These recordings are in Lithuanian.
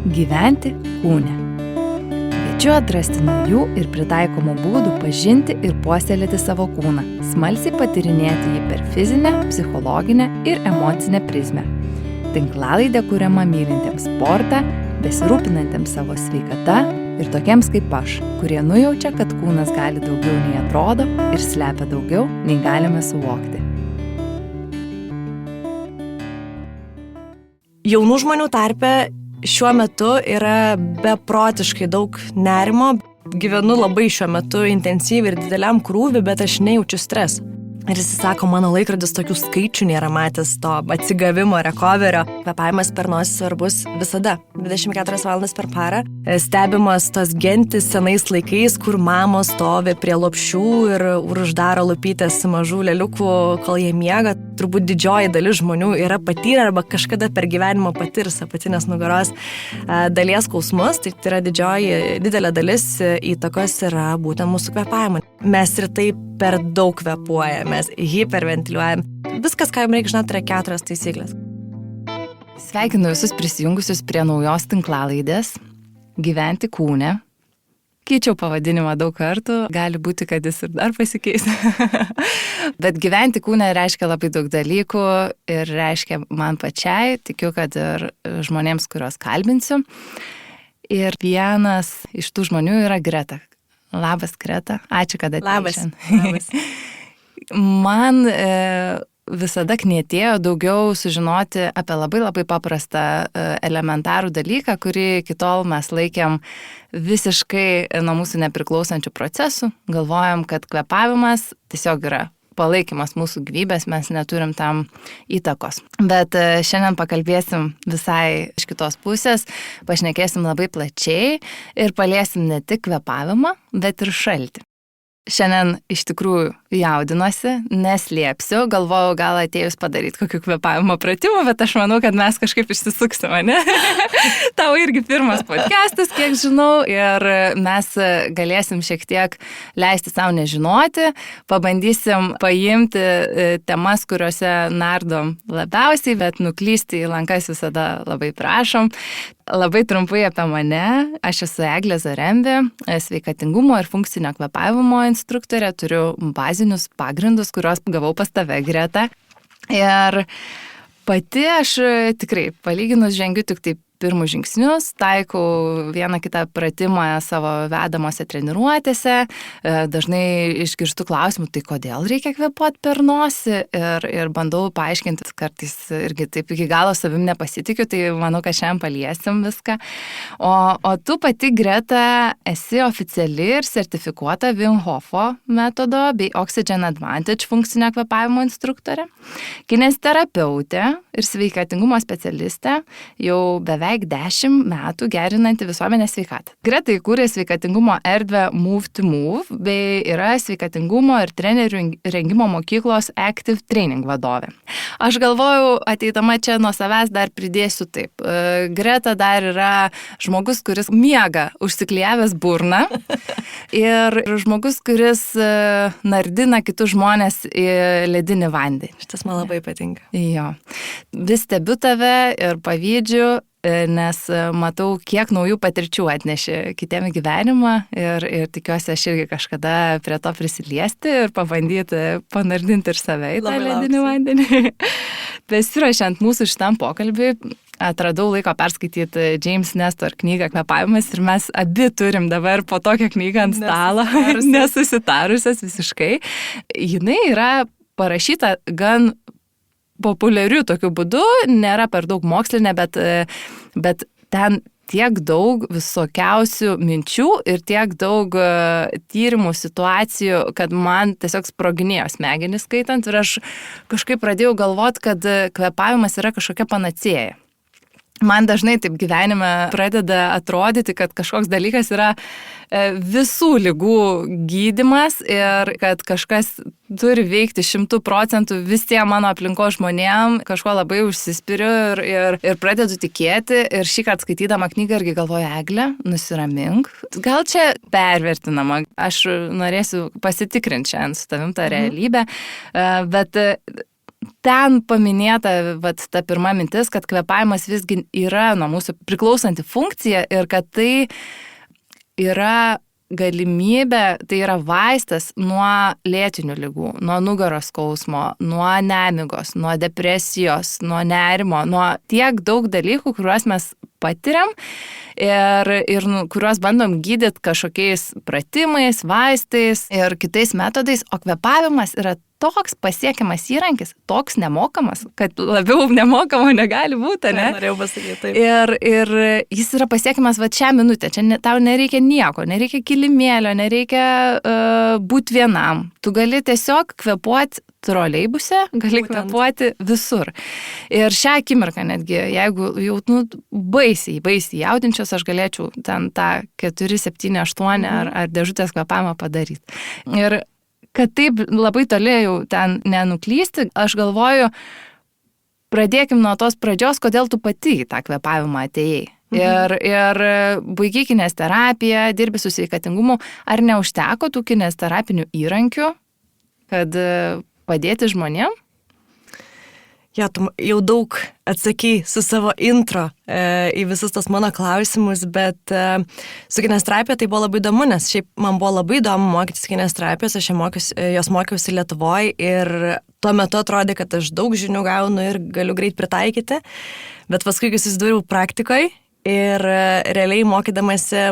Gyventi kūne. Kviečiu atrasti naujų ir pritaikomų būdų pažinti ir puoselėti savo kūną, smalsiai patyrinėti jį per fizinę, psichologinę ir emocinę prizmę. Tinklalaidė kuriama mylintiems sportą, besirūpinantiems savo sveikata ir tokiems kaip aš, kurie nujaučia, kad kūnas gali daugiau nei atrodo ir slepia daugiau nei galime suvokti. Jaunų žmonių tarpe šiuo metu yra beprotiškai daug nerimo. Gyvenu labai šiuo metu intensyviai ir dideliam krūviui, bet aš nejaučiu streso. Ir jis sako, mano laikrodis tokių skaičių nėra matęs, to atsigavimo, recoverio. Kvėpavimas per nosį svarbus visada, 24 valandas per parą. Stebimas tos gentis senais laikais, kur mamos stovi prie lopšių ir uždaro lupytės mažų leliukų, kol jie miega. Turbūt didžioji dalis žmonių yra patyrę arba kažkada per gyvenimą patirs apatinės nugaros dalies skausmus. Tai yra didelė dalis įtakos yra būtent mūsų kvėpavimo. Mes ir taip per daug kvėpuojame, mes hiperventiliuojam. Viskas, ką jums reikia žinoti, yra 4 taisyklės. Sveikinu visus prisijungusius prie naujos tinklalaidės Gyventi kūne. Keičiau pavadinimą daug kartų, gali būti, kad jis ir dar pasikeis. Bet gyventi kūne reiškia labai daug dalykų ir reiškia man pačiai, tikiu, kad ir žmonėms, kuriuos kalbinsiu. Ir vienas iš tų žmonių yra Greta. Labas, Greta. Ačiū, kad atėjai. Labas. Man visada knietėjo daugiau sužinoti apie labai paprastą elementarų dalyką, kurį iki tol mes laikėm visiškai nuo mūsų nepriklausančių procesų. Galvojam, kad kvėpavimas tiesiog yra palaikymas mūsų gyvybės, mes neturim tam įtakos. Bet šiandien pakalbėsim visai iš kitos pusės, pašnekėsim labai plačiai ir paliesim ne tik kvėpavimą, bet ir šaltį. Šiandien iš tikrųjų jaudinuosi, neslėpsiu, galvojau gal atėjus padaryti kokių kvėpavimo pratimų, bet aš manau, kad mes kažkaip išsisuksime, ne? Tau irgi pirmas podcastas, kiek žinau, ir mes galėsim šiek tiek leisti savo nežinoti, pabandysim paimti temas, kuriuose nardom labiausiai, bet nuklysti į lankas visada labai prašom. Labai trumpai apie mane. Aš esu Eglė Zarembė, sveikatingumo ir funkcinio kvėpavimo instruktorė, turiu bazinius pagrindus, kuriuos gavau pas tave, Greta. Ir pati aš tikrai palyginus žengiu tik taip pirmus žingsnius, taikau vieną kitą pratimą savo vedamose treniruotėse, dažnai išgirstu klausimų, tai kodėl reikia kvėpuoti per nosį ir bandau paaiškinti, kartais irgi taip iki galo savim nepasitikiu, tai manau, kad šiandien paliesim viską. O tu pati, Greta, esi oficiali ir sertifikuota Wim Hofo metodo bei Oxygen Advantage funkcinio kvėpavimo instruktorė, kineziterapeutė ir sveikatingumo specialistė, jau beveik 10 metų gerinanti visuomenės sveikatą. Greta įkūrė sveikatingumo erdvę Move to Move bei yra sveikatingumo ir trenerių rengimo mokyklos Active Training vadovė. Aš galvojau, ateidama čia nuo savęs dar pridėsiu taip. Greta dar yra žmogus, kuris miega užsiklijavęs burną ir žmogus, kuris nardina kitus žmonės į ledinį vandenį. Šitas man labai patinka. Jo. Vis stebiu tave ir pavydžiu, nes matau, kiek naujų patirčių atnešė kitiem gyvenimą ir tikiuosi aš irgi kažkada prie to prisiliesti ir pabandyti panardinti ir save į tą ledinį vandenį. Besiruošiant mūsų šitam pokalbiui, atradau laiko perskaityti James Nestor knygą Kvėpavimas ir mes abi turim dabar po tokią knygą ant stalo, nesusitarusias visiškai. Jinai yra parašyta gan populiariu tokiu būdu, nėra per daug mokslinė, bet ten tiek daug visokiausių minčių ir tiek daug tyrimų situacijų, kad man tiesiog sproginėjo smegenys skaitant ir aš kažkaip pradėjau galvoti, kad kvėpavimas yra kažkokia panacėja. Man dažnai taip gyvenime pradeda atrodyti, kad kažkoks dalykas yra visų ligų gydymas ir kad kažkas turi veikti 100% visiems mano aplinkos žmonėm, kažko labai užsispiriu ir pradedu tikėti. Ir šį kartą skaitydama knygą irgi galvoju, Eglė, nusiramink. Gal čia pervertinama, aš norėsiu pasitikrinti šiandien su tavim tą realybę, bet ten paminėta ta pirma mintis, kad kvėpavimas visgi yra nuo mūsų priklausanti funkcija ir kad tai yra galimybė, tai yra vaistas nuo lėtinių ligų, nuo nugaros skausmo, nuo nemigos, nuo depresijos, nuo nerimo, nuo tiek daug dalykų, kuriuos mes patiriam ir kuriuos bandom gydyti kažkokiais pratimais, vaistais ir kitais metodais, o kvėpavimas yra toks pasiekiamas įrankis, toks nemokamas, kad labiau nemokamo negali būti, ne? Norėjau pasakyti taip. Ir jis yra pasiekiamas šią minutę, čia tau nereikia nieko, nereikia kilimėlio, nereikia būti vienam. Tu gali tiesiog kvėpuoti troleibuse, gali kvėpuoti visur. Ir šią akimirką netgi, jeigu jau baisiai jaudinčios, aš galėčiau ten tą 4, 7, 8 ar dėžutės kvėpavimą padaryti. Ir kad taip labai toli jau ten nenuklysti, aš galvoju, pradėkim nuo tos pradžios, kodėl tu pati į tą kvėpavimą atėjai. Ir baigi kinesterapiją, dirbi su sveikatingumu, ar neužteko tų kinesterapinių įrankių, kad padėti žmonėm? Ja, tu jau daug atsakai su savo intro į visus tos mano klausimus, bet su kinesterapija tai buvo labai įdomu, nes šiaip man buvo labai įdomu mokytis kinesterapijos, aš jos mokiausi Lietuvoje ir tuo metu atrodė, kad aš daug žinių gaunu ir galiu greit pritaikyti, bet paskui, kai susidūriau praktikoje ir realiai mokydamasi,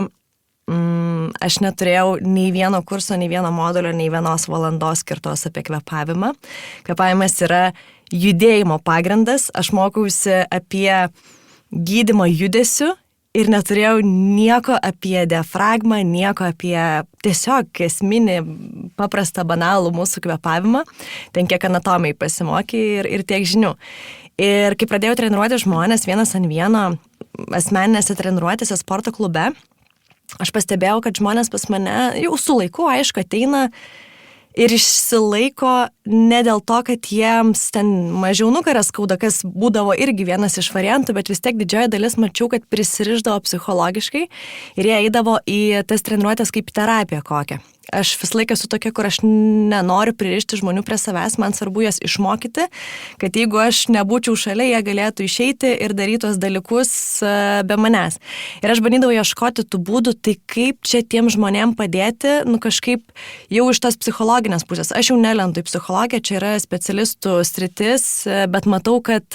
aš neturėjau nei vieno kurso, nei vieno modulio, nei vienos valandos skirtos apie kvėpavimą. Kvėpavimas yra judėjimo pagrindas, aš mokiausi apie gydymą judesiu ir neturėjau nieko apie diafragmą, nieko apie tiesiog esminį, paprastą, banalų mūsų kvėpavimą. Ten kiek anatomijai pasimokė ir tiek žinių. Ir kai pradėjau treniruoti žmonės vienas ant vieno asmeninėse treniruotėse sporto klube, aš pastebėjau, kad žmonės pas mane jau su laiku, aišku, ateina ir išsilaiko ne dėl to, kad jiems ten mažiau nugaras skauda, kas būdavo irgi vienas iš variantų, bet vis tiek didžioji dalis mačiau, kad prisiriždavo psichologiškai ir jie eidavo į tas treniruotės kaip terapiją kokią. Aš vis laiką esu tokia, kur aš nenoriu pririšti žmonių prie savęs, man svarbu jas išmokyti, kad jeigu aš nebūčiau šalia, jie galėtų išeiti ir daryti tos dalykus be manęs. Ir aš bandydavau ieškoti tų būdų, tai kaip čia tiem žmonėm padėti, kažkaip jau iš tos psichologinės pusės. Aš jau nelendu į psichologiją, čia yra specialistų sritis, bet matau, kad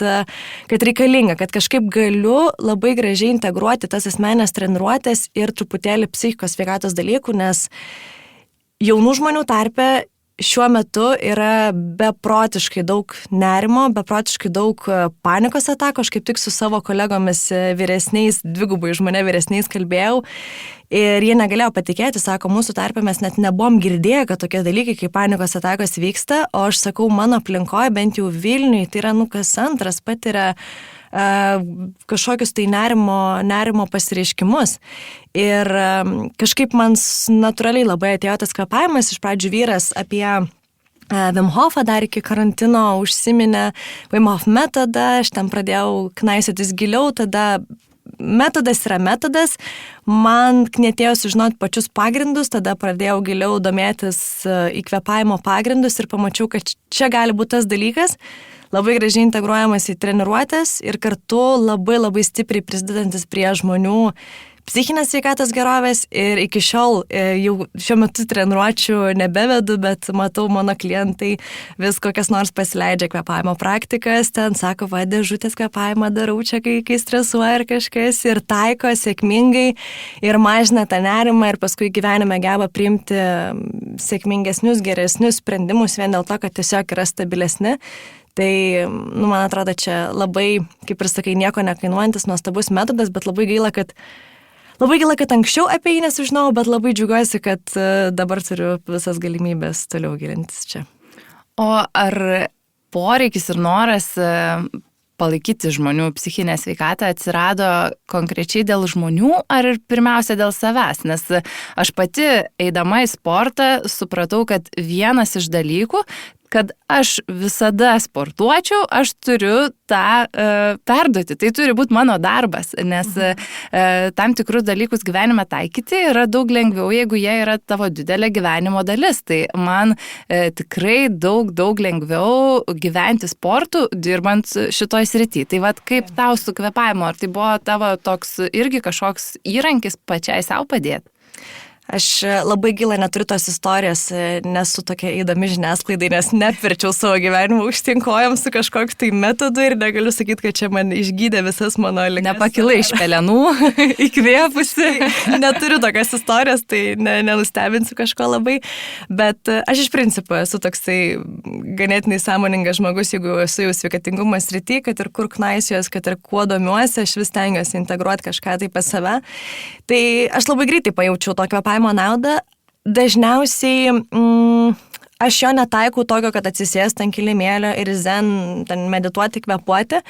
reikalinga, kad kažkaip galiu labai gražiai integruoti tas asmenines treniruotės ir truputėlį psichikos sveikatos dalykų, nes jaunų žmonių tarpe šiuo metu yra beprotiškai daug nerimo, beprotiškai daug panikos atakų. Aš kaip tik su savo kolegomis vyresniais, dvigubai už mane vyresniais kalbėjau ir jie negalėjo patikėti, sako, mūsų tarpe mes net nebuvom girdėję, kad tokie dalykai kaip panikos atakos vyksta, o aš sakau, mano aplinkoje, bent jau Vilniui, tai yra kas antras patiria kažkokius tai nerimo pasireiškimus. Ir kažkaip man natūraliai labai atėjo tas kvėpavimas, iš pradžių vyras apie Wim Hofą dar iki karantino užsiminė Wim Hof metodą, aš ten pradėjau knaisiotis giliau, tada metodas yra metodas, man knietėjo sužinoti pačius pagrindus, tada pradėjau giliau domėtis į kvėpavimo pagrindus ir pamačiau, kad čia gali būti tas dalykas, labai gražiai integruojamas į treniruotės ir kartu labai labai stipriai prisidedantis prie žmonių psichinės sveikatos gerovės ir iki šiol jau šiuo metu treniruočių nebevedu, bet matau mano klientai vis kokias nors pasileidžia kvėpavimo praktikas, ten sako, dėžutės kvėpavimą darau čia, kai stresuoja ar kažkas ir taiko sėkmingai ir mažina tą nerimą ir paskui gyvenime geba priimti sėkmingesnius, geresnius sprendimus vien dėl to, kad tiesiog yra stabilesni. Tai, man atrodo, čia labai, kaip ir sakai, nieko nekainuojantis, nuostabus metodas, bet labai gaila, kad anksčiau apie jį nesužinojau, bet labai džiaugiuosi, kad dabar turiu visas galimybės toliau gilintis čia. O ar poreikis ir noras palaikyti žmonių psichinę sveikatą atsirado konkrečiai dėl žmonių ar pirmiausia dėl savęs? Nes aš pati, eidama į sportą, supratau, kad vienas iš dalykų, kad aš visada sportuočiau, aš turiu tą perduoti. Tai turi būti mano darbas, nes tam tikrus dalykus gyvenime taikyti yra daug lengviau, jeigu jie yra tavo didelė gyvenimo dalis. Tai man tikrai daug lengviau gyventi sportu, dirbant šitoj srity. Tai vat kaip tau su kvėpavimu, ar tai buvo tavo toks irgi kažkoks įrankis pačiai savo padėti? Aš labai gilą neturiu tos istorijos, nesu tokia įdomi žiniasklaidai, nes neapverčiau savo gyvenimą aukštinkojam su kažkokiu tai metodu ir negaliu sakyti, kad čia man išgydė visas mano ligas. Nepakilai iš pelenų, įkvėpusi. Neturiu tokios istorijos, tai nenustebinsiu kažko labai, bet aš iš principo esu toksai ganėtinai sąmoningas žmogus, jeigu esu jau sveikatingumo srity, kad ir kur knaisiuos, kad ir kuo domiuosi, aš vis stengiuosi integruoti kažką tai pas save. Tai aš labai greitai pajaučiau to kvėpavimo naudą. Dažniausiai aš jo netaikau tokio, kad atsisėsti ant kilimėlio ir zen ten medituoti, kvėpuoti.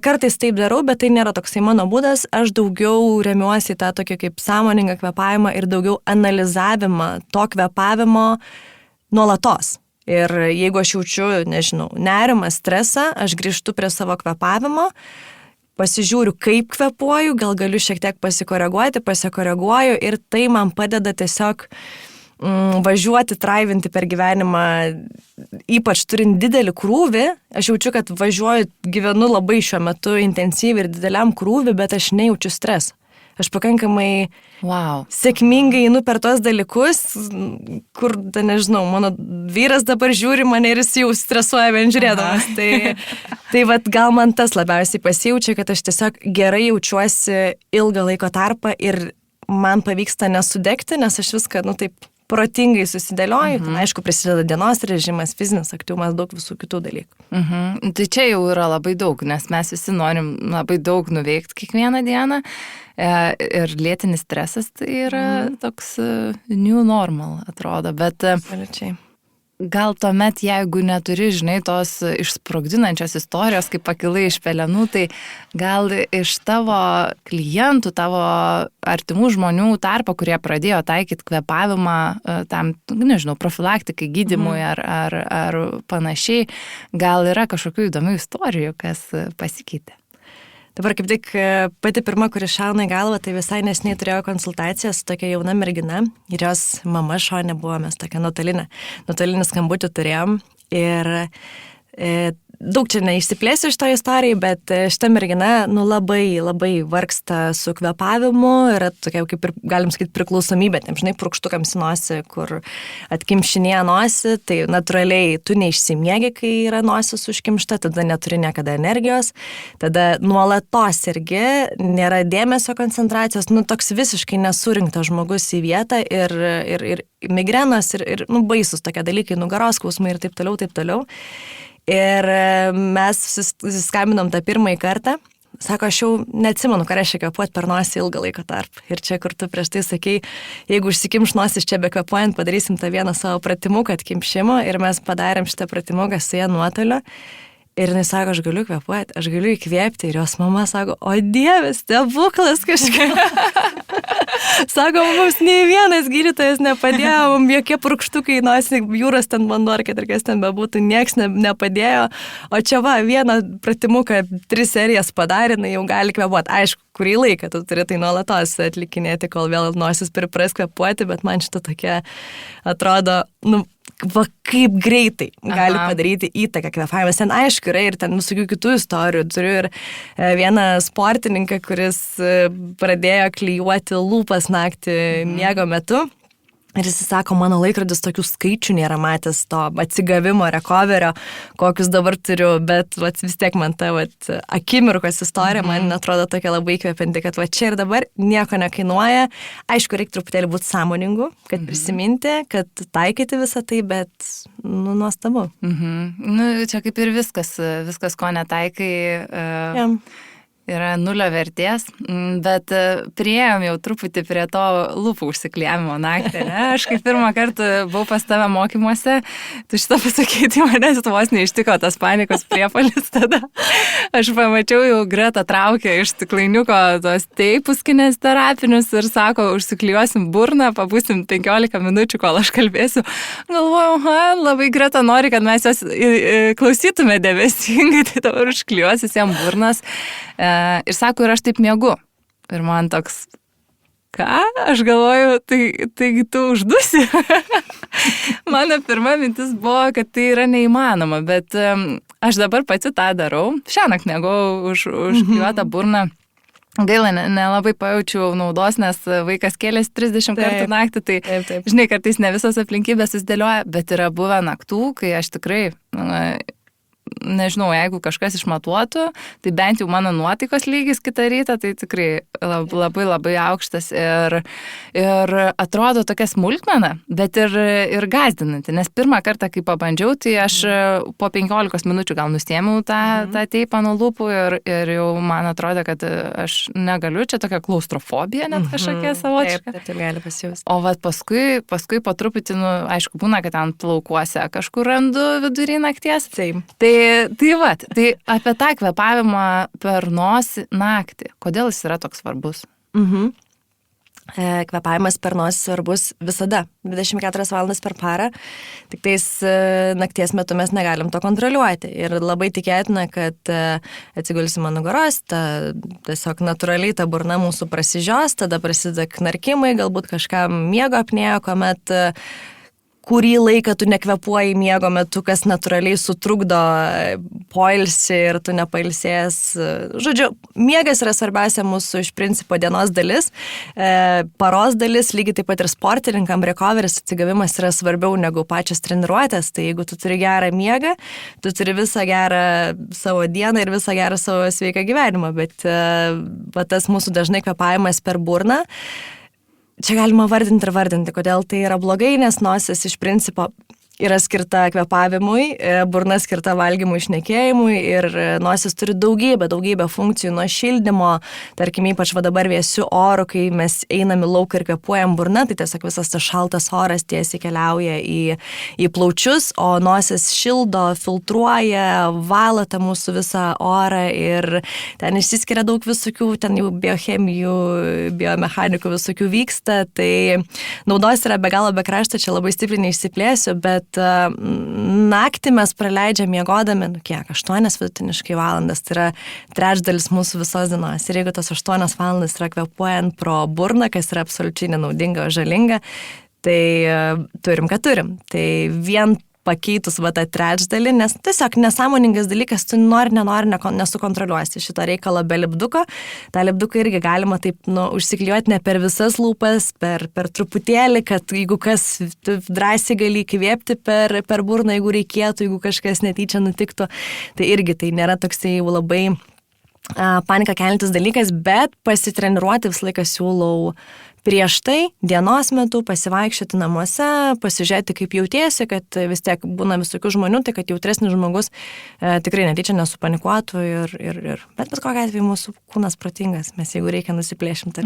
Kartais taip darau, bet tai nėra toksai mano būdas. Aš daugiau remiuosi tą tokį kaip sąmoningą kvėpavimą ir daugiau analizavimą to kvėpavimo nuolatos. Ir jeigu aš jaučiu, nežinau, nerimą, stresą, aš grįžtu prie savo kvėpavimo, pasižiūriu, kaip kvėpuoju, gal galiu šiek tiek pasikoreguoju ir tai man padeda tiesiog važiuoti, draivinti per gyvenimą, ypač turint didelį krūvį. Aš jaučiu, kad gyvenu labai šiuo metu intensyviai ir dideliam krūvį, bet aš nejaučiu stresą. Aš pakankamai sėkmingai einu per tos dalykus, kur, nežinau, mano vyras dabar žiūri mane ir jis jau stresuoja vien žiūrėdamas. Tai vat gal man tas labiausiai pasijaučia, kad aš tiesiog gerai jaučiuosi ilgą laiko tarpą ir man pavyksta nesudegti, nes aš viską, taip protingai susidėlioju. Tai, aišku, prisideda dienos režimas, fizinis aktyvumas, daug visų kitų dalykų. Tai čia jau yra labai daug, nes mes visi norim labai daug nuveikti kiekvieną dieną. Ir lėtinis stresas tai yra toks new normal, atrodo. Bet gal tuomet, jeigu neturi, žinai, tos išsprogdinančios istorijos, kaip pakilai iš pelenų, tai gal iš tavo klientų, tavo artimų žmonių tarpo, kurie pradėjo taikyti kvėpavimą tam, nežinau, profilaktikai, gydymui ar panašiai, gal yra kažkokių įdomių istorijų, kas pasikeitė? Dabar kaip tik pati pirma, kuri šauna į galvą, tai visai nesiniai turėjo konsultaciją su tokia jauna mergina ir jos mama šonė buvo, mes tokią nuotolinį skambutį turėjom ir daug čia neišsiplėsiu iš to istorijai, bet šita mergina labai vargsta su kvėpavimu, yra tokia, kaip ir, galim sakyti, priklausomybė, žinai, purkštukams į nosį, kur atkimšinėja nosį, tai natūraliai tu neišsimiegi, kai yra nosis užkimšta, tada neturi niekada energijos, tada nuolatos irgi nėra dėmesio koncentracijos, toks visiškai nesurinktas žmogus į vietą ir migrenos ir baisus tokie dalykai, nugaros skausmai ir taip toliau. Ir mes susiskambinom tą pirmąjį kartą. Sako, aš jau neatsimenu, ką reiškia kvėpuoti per nosį ilgą laiko tarp. Ir čia, kur tu prieš tai sakei, jeigu užsikimš nosis čia be kvėpuojant, padarysim tą vieną savo pratimuką atkimšimo. Ir mes padarėm šitą pratimuką su ją nuotoliu. Ir jinai sako, aš galiu kvėpuoti, aš galiu įkvėpti. Ir jos mama sako, o Dieve, stebuklas kažkaip. Sako, mums nei vienas gydytojas nepadėjo, mums jokie purkštukai, jūros ten vanduo, ar kad ir kas ten bebūtų, nieks nepadėjo. O čia vieną pratimuką 3 serijas padarė, jau gali kvėpuoti. Aišku, kurį laiką tu turi tai nuolatos atlikinėti, kol vėl nosis pripras kvėpuoti, bet man šitą tokia atrodo, kaip greitai gali padaryti įtaką kvėpavimas. Ten aišku yra ir ten visokių kitų istorijų. Turiu ir vieną sportininką, kuris pradėjo klijuoti lūpas naktį miego metu. Ir jis sako, mano laikrodis tokių skaičių nėra matęs, to atsigavimo, recoverio, kokius dabar turiu, bet vis tiek man ta akimirkos istorija, man atrodo tokia labai įkvepianti, kad čia ir dabar nieko nekainuoja. Aišku, reikia truputėlį būti sąmoningu, kad prisiminti, kad taikyti visą tai, bet, nuostabu. Čia kaip ir viskas, ko netaikai. yra nulio vertės, bet priėjom jau truputį prie to lūpų užsikliavimo naktį. Ne? Aš kaip pirmą kartą buvau pas tave mokymuose, tu šitą pasakyti, tai manęs vos neištiko tas panikos priepuolis tada. Aš pamačiau jau Greta traukė iš stiklainiuko tos teipus kineziterapinius ir sako, užsiklijuosim burną, pabūsim 15 minučių, kol aš kalbėsiu. Galvojau, labai Greta nori, kad mes jos klausytume dėmesingai, tai dabar užklijuosis jam burnas. Ir sako, ir aš taip miegu. Ir man toks, ką? Aš galvoju, tai tu uždusi. Mano pirma mintis buvo, kad tai yra neįmanoma, bet aš dabar pati tą darau. Šiąnakt miegau užklijuotą burną. Gaila, nelabai pajaučiau naudos, nes vaikas kėlėsi 30 kartų naktį, tai taip. Žinai, kartais ne visos aplinkybės susidėlioja, bet yra buvę naktų, kai aš tikrai... Nežinau, jeigu kažkas išmatuotų, tai bent jau mano nuotaikos lygis kitą rytą, tai tikrai labai aukštas ir atrodo tokia smulkmena, bet ir gąsdinanti, nes pirmą kartą, kai pabandžiau, tai aš po 15 minučių gal nustėmiau tą teipą nuo lūpų ir jau man atrodo, kad aš negaliu, čia tokia klaustrofobija net kažkokia savotiška. Taip gali pasijausti. O vat paskui po truputį, aišku, būna, kad ant plaukuose kažkur randu vidury nakties. Taip. Tai apie tą kvėpavimą per nosį naktį. Kodėl jis yra toks svarbus? Kvėpavimas per nosį svarbus visada, 24 valandas per parą, tik tais nakties metu mes negalim to kontroliuoti. Ir labai tikėtina, kad atsigulsim ant nugaros, tiesiog natūraliai ta burna mūsų prasižios, tada prasideda knarkimai, galbūt kažkam miego apnėja, kuomet kurį laiką tu nekvepuoji miego metu, kas natūraliai sutrukdo poilsį ir tu nepailsėjęs. Žodžiu, miegas yra svarbiausia mūsų iš principo dienos dalis, paros dalis, lygiai taip pat ir sportininkam recoveris, atsigavimas yra svarbiau negu pačios treniruotės. Tai jeigu tu turi gerą miegą, tu turi visą gerą savo dieną ir visą gerą savo sveiką gyvenimą, bet tas mūsų dažnai kvepavimas per burną, čia galima vardinti, kodėl tai yra blogai, nes nosis iš principo yra skirta kvėpavimui, burna skirta valgymui, šnekėjimui ir nosis turi daugybę funkcijų nuo šildymo, tarkim, ypač dabar vėsiu oru, kai mes einam į lauką ir kvėpuojam burna, tai tiesiog visas tas šaltas oras tiesiai keliauja į plaučius, o nosis šildo, filtruoja, valo tą mūsų visą orą ir ten išsiskiria daug visokių, ten jau biochemijų, biomechanikų visokių vyksta, tai naudos yra be galo be krašto, čia labai stipriai neišsiplėsiu, bet naktį mes praleidžiam miegodami, 8 vidutiniškai valandas, tai yra trečdalis mūsų visos dienos. Ir jeigu tas 8 valandas yra kvėpuojant pro burną, kas yra absoliučiai nenaudinga, o žalinga, tai turim, ką turim. Tai vien pakeitus tą trečdalį, nes tiesiog nesąmoningas dalykas, tu nenori, nesukontroliuosi šito reikalo be lipduko. Ta lipduką irgi galima taip užsiklijuoti ne per visas lūpas, per truputėlį, kad jeigu kas, tu drąsiai gali įkvėpti per burną, jeigu reikėtų, jeigu kažkas netyčia nutiktų. Tai irgi tai nėra toksai jau labai paniką kelintis dalykas, bet pasitreniruoti visą laiką siūlau prieš tai, dienos metu, pasivaikščioti namuose, pasižiūrėti, kaip jautiesi, kad vis tiek būna visokių žmonių, tai kad jautresnis žmogus tikrai netyčia nesupanikuotų bet kokiu atveju mūsų kūnas protingas, mes jeigu reikia nusiplėšim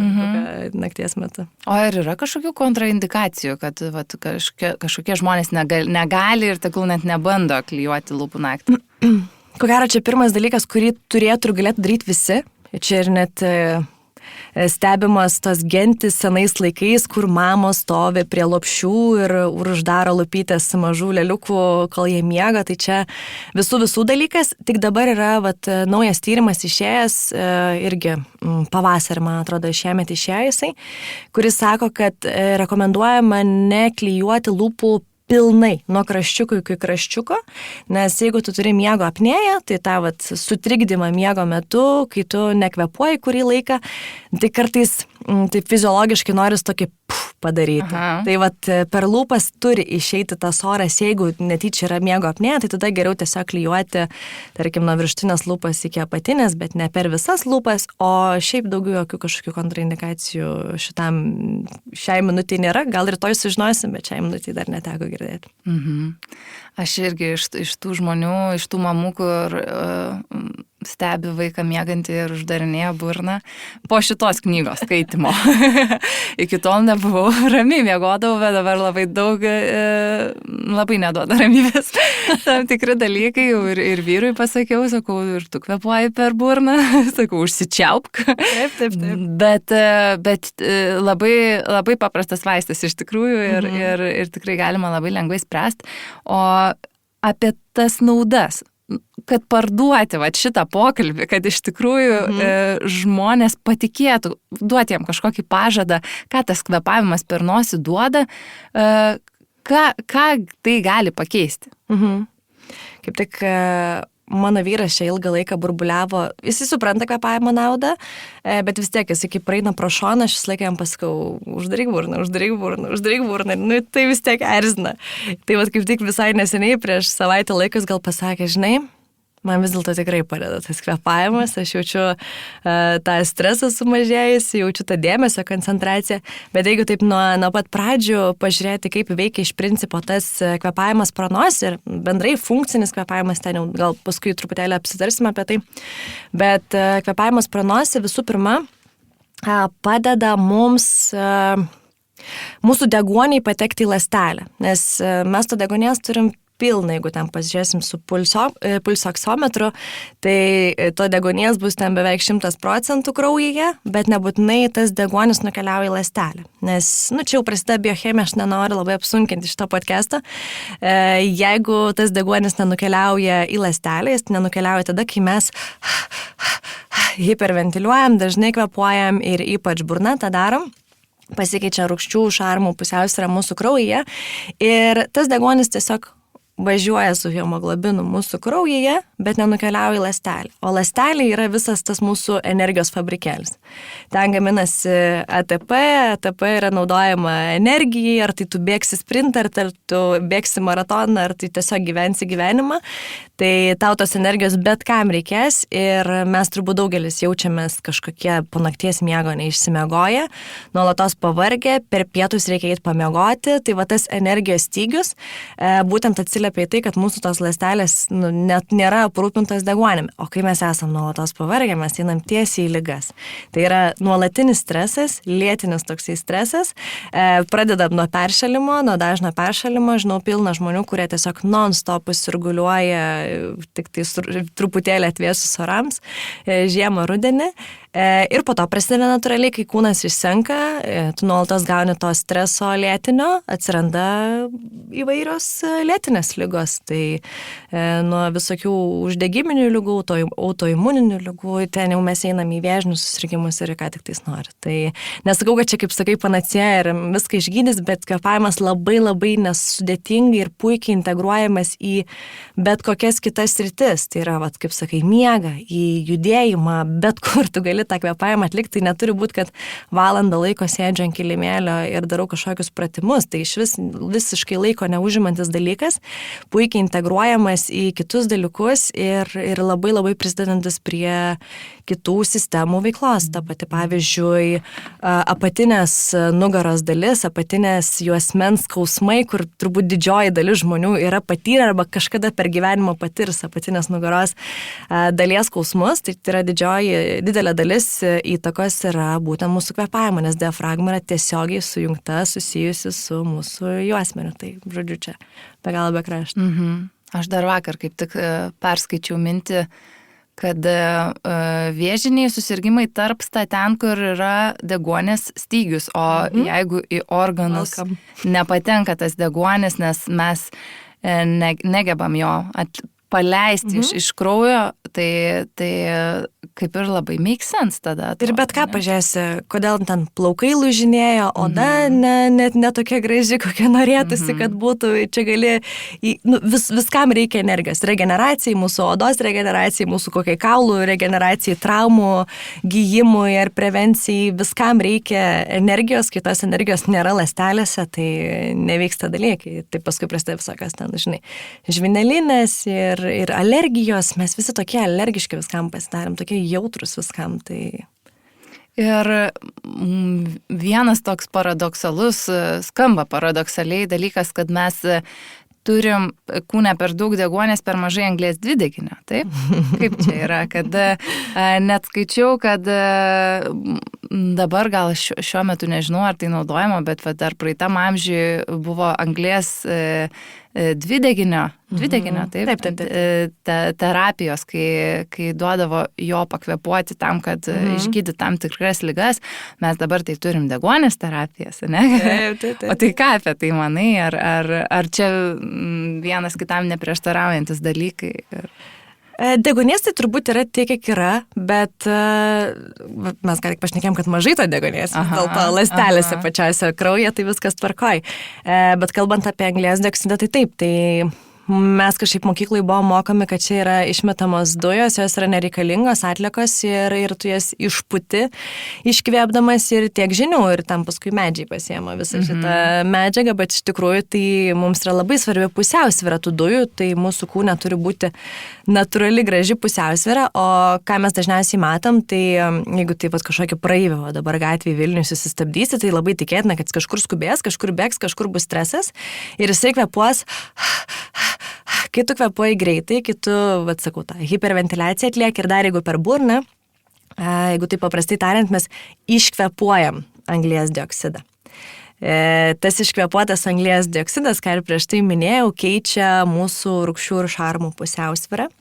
nakties metu. O ar yra kažkokių kontraindikacijų, kad kažkokie žmonės negali ir tegul net nebando klijuoti lūpų naktį? Ko gero, čia pirmas dalykas, kurį turėtų ir galėtų daryti visi. Čia ir net stebimas tos gentis senais laikais, kur mamos stovi prie lopšių ir uždaro lupytės mažų leliukų, kol jie miega. Tai čia visų dalykas. Tik dabar yra naujas tyrimas išėjęs, irgi pavasarį, man atrodo, šiemet išėjo jisai, kuris sako, kad rekomenduojama neklijuoti lūpų pilnai nuo kraščiuko iki kraščiuko, nes jeigu tu turi miego apnėją, tai tą sutrikdymą miego metu, kai tu nekvepuoji kurį laiką, tai kartais tai fiziologiškai noris tokį padaryti. Aha. Tai per lūpas turi išeiti tas oras, jeigu netyčia yra miego apnėja, tai tada geriau tiesiog klijuoti, tarkim, nuo viršutinės lūpas iki apatinės, bet ne per visas lūpas, o šiaip daugiau jokių kažkokių kontraindikacijų šiai minutį nėra. Gal rytoj sužinosim, bet šiai minutį dar neteko girdėti. Mhm. Aš irgi iš tų žmonių, iš tų mamų, kur stebi vaiką miegantį ir uždarinėja burną po šitos knygos skaitimo. Iki tol nebuvau ramiai miegodavau, bet dabar labai daug, labai neduoda ramybės. Tam tikri dalykai ir vyrui pasakiau, sakau, ir tu kvėpuoji per burną, sakau, užsičiaupk. Taip. Bet labai, labai paprastas vaistas iš tikrųjų ir tikrai galima labai lengvai spręsti. O apie tas naudas, kad parduoti šitą pokalbį, kad iš tikrųjų žmonės patikėtų, duoti jam kažkokį pažadą, ką tas kvėpavimas per nosį duoda, ką tai gali pakeisti. Kaip tik mano vyras čia ilgą laiką burbuliavo, jis supranta kvėpavimo naudą, bet vis tiek jis iki praeina pro šoną, aš vis laiką jam pasakau, uždaryk burną, nu tai vis tiek erzina. Tai kaip tik visai neseniai prieš savaitę laikas gal pasakė, žinai, man vis dėlto tikrai padeda tas kvėpavimas, aš jaučiu tą stresą sumažėjusi, jaučiu tą dėmesio koncentraciją, bet jeigu taip nuo pat pradžių pažiūrėti, kaip veikia iš principo tas kvėpavimas pro nosį ir bendrai funkcinis kvėpavimas, ten jau gal paskui truputėlį apsitarsime apie tai, bet kvėpavimas pro nosį visų pirma padeda mums mūsų deguoniai patekti į ląstelę, nes mes to deguonies turim pilna, jeigu ten pasižiūrėsim su pulsoksometru, tai to deguonies bus ten beveik 100% kraujyje, bet nebūtinai tas deguonis nukeliauja į ląstelę. Nes, čia jau prasideda biochemija, aš nenoriu labai apsunkinti šito podcast'o. Jeigu tas deguonis nenukeliauja į ląstelę, jis nenukeliauja tada, kai mes hiperventiliuojam, dažnai kvėpuojam ir ypač burna tą darom. Pasikeičia rūgščių, šarmų pusiausvyrą mūsų kraujyje ir tas deguonis tiesiog važiuoja su hemoglobinu mūsų kraujyje, bet nenukeliauja į ląstelę. O ląstelė yra visas tas mūsų energijos fabrikėlis. Ten gaminasi ATP yra naudojama energijai, ar tai tu bėgsi sprintą, ar tu bėgsi maratoną, ar tai tiesiog gyvensi gyvenimą. Tai tau tos energijos bet kam reikės ir mes turbūt daugelis jaučiamės kažkokie po nakties miego neišsimiegoję, nuolatos pavargę, per pietus reikia eiti pamiegoti, tai tas energijos stygius būtent atsiliepia į tai, kad mūsų tos ląstelės net nėra aprūpintos deguonimi, o kai mes esam nuolatos pavargę, mes einam tiesiai į ligas. Tai yra nuolatinis stresas, lėtinis toksai stresas, pradedam nuo peršalimo, nuo dažno peršalimo, žinau pilna žmonių, kurie tiesiog non-stopus sirguliuoja tik tai truputėlį atvėsus orams, žiemą, rudenį. Ir po to prasideda natūraliai, kai kūnas išsenka, tu nuolatos gauni to streso lėtinio, atsiranda įvairios lėtinės ligos. Tai nuo visokių uždegiminių ligų, autoimuninių ligų, ten jau mes einam į vėžinius susirgimus ir ką tik tais nori. Tai nesakau, kad čia kaip sakai panacėja ir viską išgydys, bet kvėpavimas labai labai nesudėtingai ir puikiai integruojamas į bet kokias kitas sritis. Tai yra, kaip sakai, miegą, į judėjimą, bet kur tu gali tą kvėpavimą atlikti, tai neturi būti, kad valandą laiko sėdžiu ant kilimėlio ir darau kažkokius pratimus. Tai iš visiškai laiko neužimantis dalykas, puikiai integruojamas į kitus dalykus ir labai labai prisidedantis prie kitų sistemų veiklos. Ta pati, pavyzdžiui, apatinės nugaros dalis, apatinės juosmens skausmai, kur turbūt didžioji dalis žmonių yra patyrę arba kažkada per gyvenimą patirs apatinės nugaros dalies skausmus, tai yra didelė dalis įtakos yra būtent mūsų kvėpavimo, nes diafragma yra tiesiogiai sujungta, susijusi su mūsų juosmeniu. Tai, žodžiu, čia be galo be krašto. Aš dar vakar kaip tik perskaičiau mintį, kad vėžiniai susirgymai tarpsta ten, kur yra deguonies stygius, o jeigu į organus nepatenka tas deguonis, nes mes negebam jo paleisti iš kraujo, tai kaip ir labai make sense tada. Ir bet ką pažiūrėsi, kodėl ten plaukai lūžinėjo, oda net netokia graži, kokia norėtųsi, kad būtų. Čia gali, viskam reikia energijos. Regeneracijai, mūsų odos regeneracijai, mūsų kokiai kaulų regeneracijai, traumų gyjimui ir prevencijai. Viskam reikia energijos, kai tos energijos nėra ląstelėse, tai nevyksta dalykai. Tai paskui prasideda visokios ten, žinai, žvynelinės ir alergijos. Mes visi tokie alergiški viskam pasidarėm, tokie jautrus viskam. Tai... Ir vienas toks paradoksalus, skamba paradoksaliai dalykas, kad mes turim kūne per daug deguonies, per mažai anglies dvideginio, taip? Kaip čia yra, kad net skaičiau, kad dabar gal šiuo metu nežinau, ar tai naudojama, bet dar praeitam amžiui buvo anglies dvideginio, taip, terapijos, kai duodavo jo pakvepuoti tam, kad išgydyti tam tikras ligas, mes dabar tai turim deguonės terapijas, ne? Taip. O tai ką apie tai manai, ar čia vienas kitam neprieštaraujantis dalykai? Deguonies tai turbūt yra tiek, kiek yra, bet mes ką tik pašnekėjom, kad mažai to deguonies, dėl to ląstelėse pačiose kraujyje, tai viskas tvarkoj. Bet kalbant apie anglies dioksidą, tai taip, tai mes kažkaip mokyklai buvo mokomi, kad čia yra išmetamos dujos, jos yra nereikalingos atliekos ir tu jas išputi, iškvėpdamas ir tiek žinių, ir tam paskui medžiai pasiema visą šitą medžiagą, bet iš tikrųjų tai mums yra labai svarbi pusiausvyra tų dujų, tai mūsų kūne turi būti natūrali graži pusiausvyra, o ką mes dažniausiai matom, tai jeigu taip pat kažkokį praeivį, dabar gatvėje Vilniuje susistabdysi, tai labai tikėtina, kad kažkur skubės, kažkur bėgs, kažkur bus stresas ir jisai kvėpuos. Kai tu kvėpuoji greitai, kai tu, sakau, tą hiperventiliaciją atlieki ir dar jeigu per burną, jeigu tai paprastai tariant, mes iškvėpuojam anglies dioksidą. Tas iškvėpuotas anglies dioksidas, ką ir prieš tai minėjau, keičia mūsų rūgščių ir šarmų pusiausvyrą.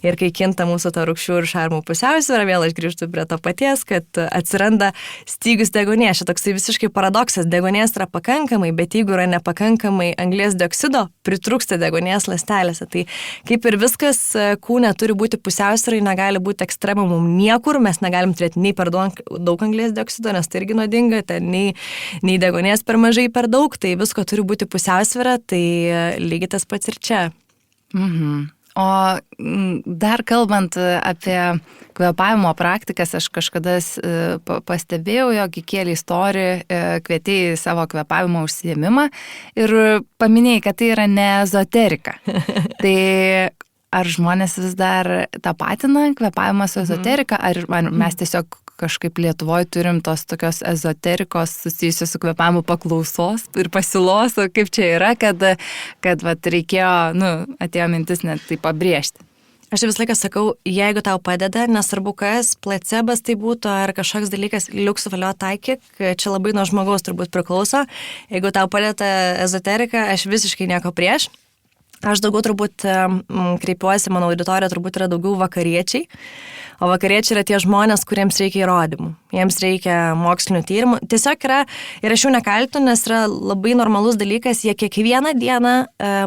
Ir kai kinta mūsų ta rūgščių ir šarmų pusiausvyrą, vėl aš grįžtu prie to paties, kad atsiranda stygius deguonies. Čia toksai visiškai paradoksas. Deguonies yra pakankamai, bet jeigu yra nepakankamai anglies dioksido, pritrūksta deguonies ląstelėse. Tai kaip ir viskas, kūne turi būti pusiausvyrai, negali būti ekstremumum niekur. Mes negalim turėti nei per daug anglies dioksido, nes tai irgi nuodinga, nei deguonies per mažai, per daug. Tai visko turi būti pusiausvyra, tai lygiai tas pats ir čia. O dar kalbant apie kvėpavimo praktikas, aš kažkada pastebėjau, jog įkėlė istoriją, kvietėjai savo kvėpavimo užsiėmimą ir paminėjai, kad tai yra ne ezoterika. Tai ar žmonės vis dar tapatina kvėpavimą su ezoterika, ar mes tiesiog kažkaip Lietuvoje turim tos tokios ezoterikos susijusios su kvėpavimu paklausos ir pasiūlos, kaip čia yra, kad reikėjo, atėjo mintis net tai pabrėžti. Aš visą laiką sakau, jeigu tau padeda, nesvarbu kas, placebas tai būtų ar kažkoks dalykas, liuks valio taikyk, čia labai nuo žmogaus turbūt priklauso. Jeigu tau padeda ezoterika, aš visiškai nieko prieš. Aš daugiau turbūt kreipiuosi, mano auditorija turbūt yra daugiau vakariečiai, o vakariečiai yra tie žmonės, kuriems reikia įrodymų, jiems reikia mokslinių tyrimų. Tiesiog yra, ir aš jų nekaltinu, nes yra labai normalus dalykas, jie kiekvieną dieną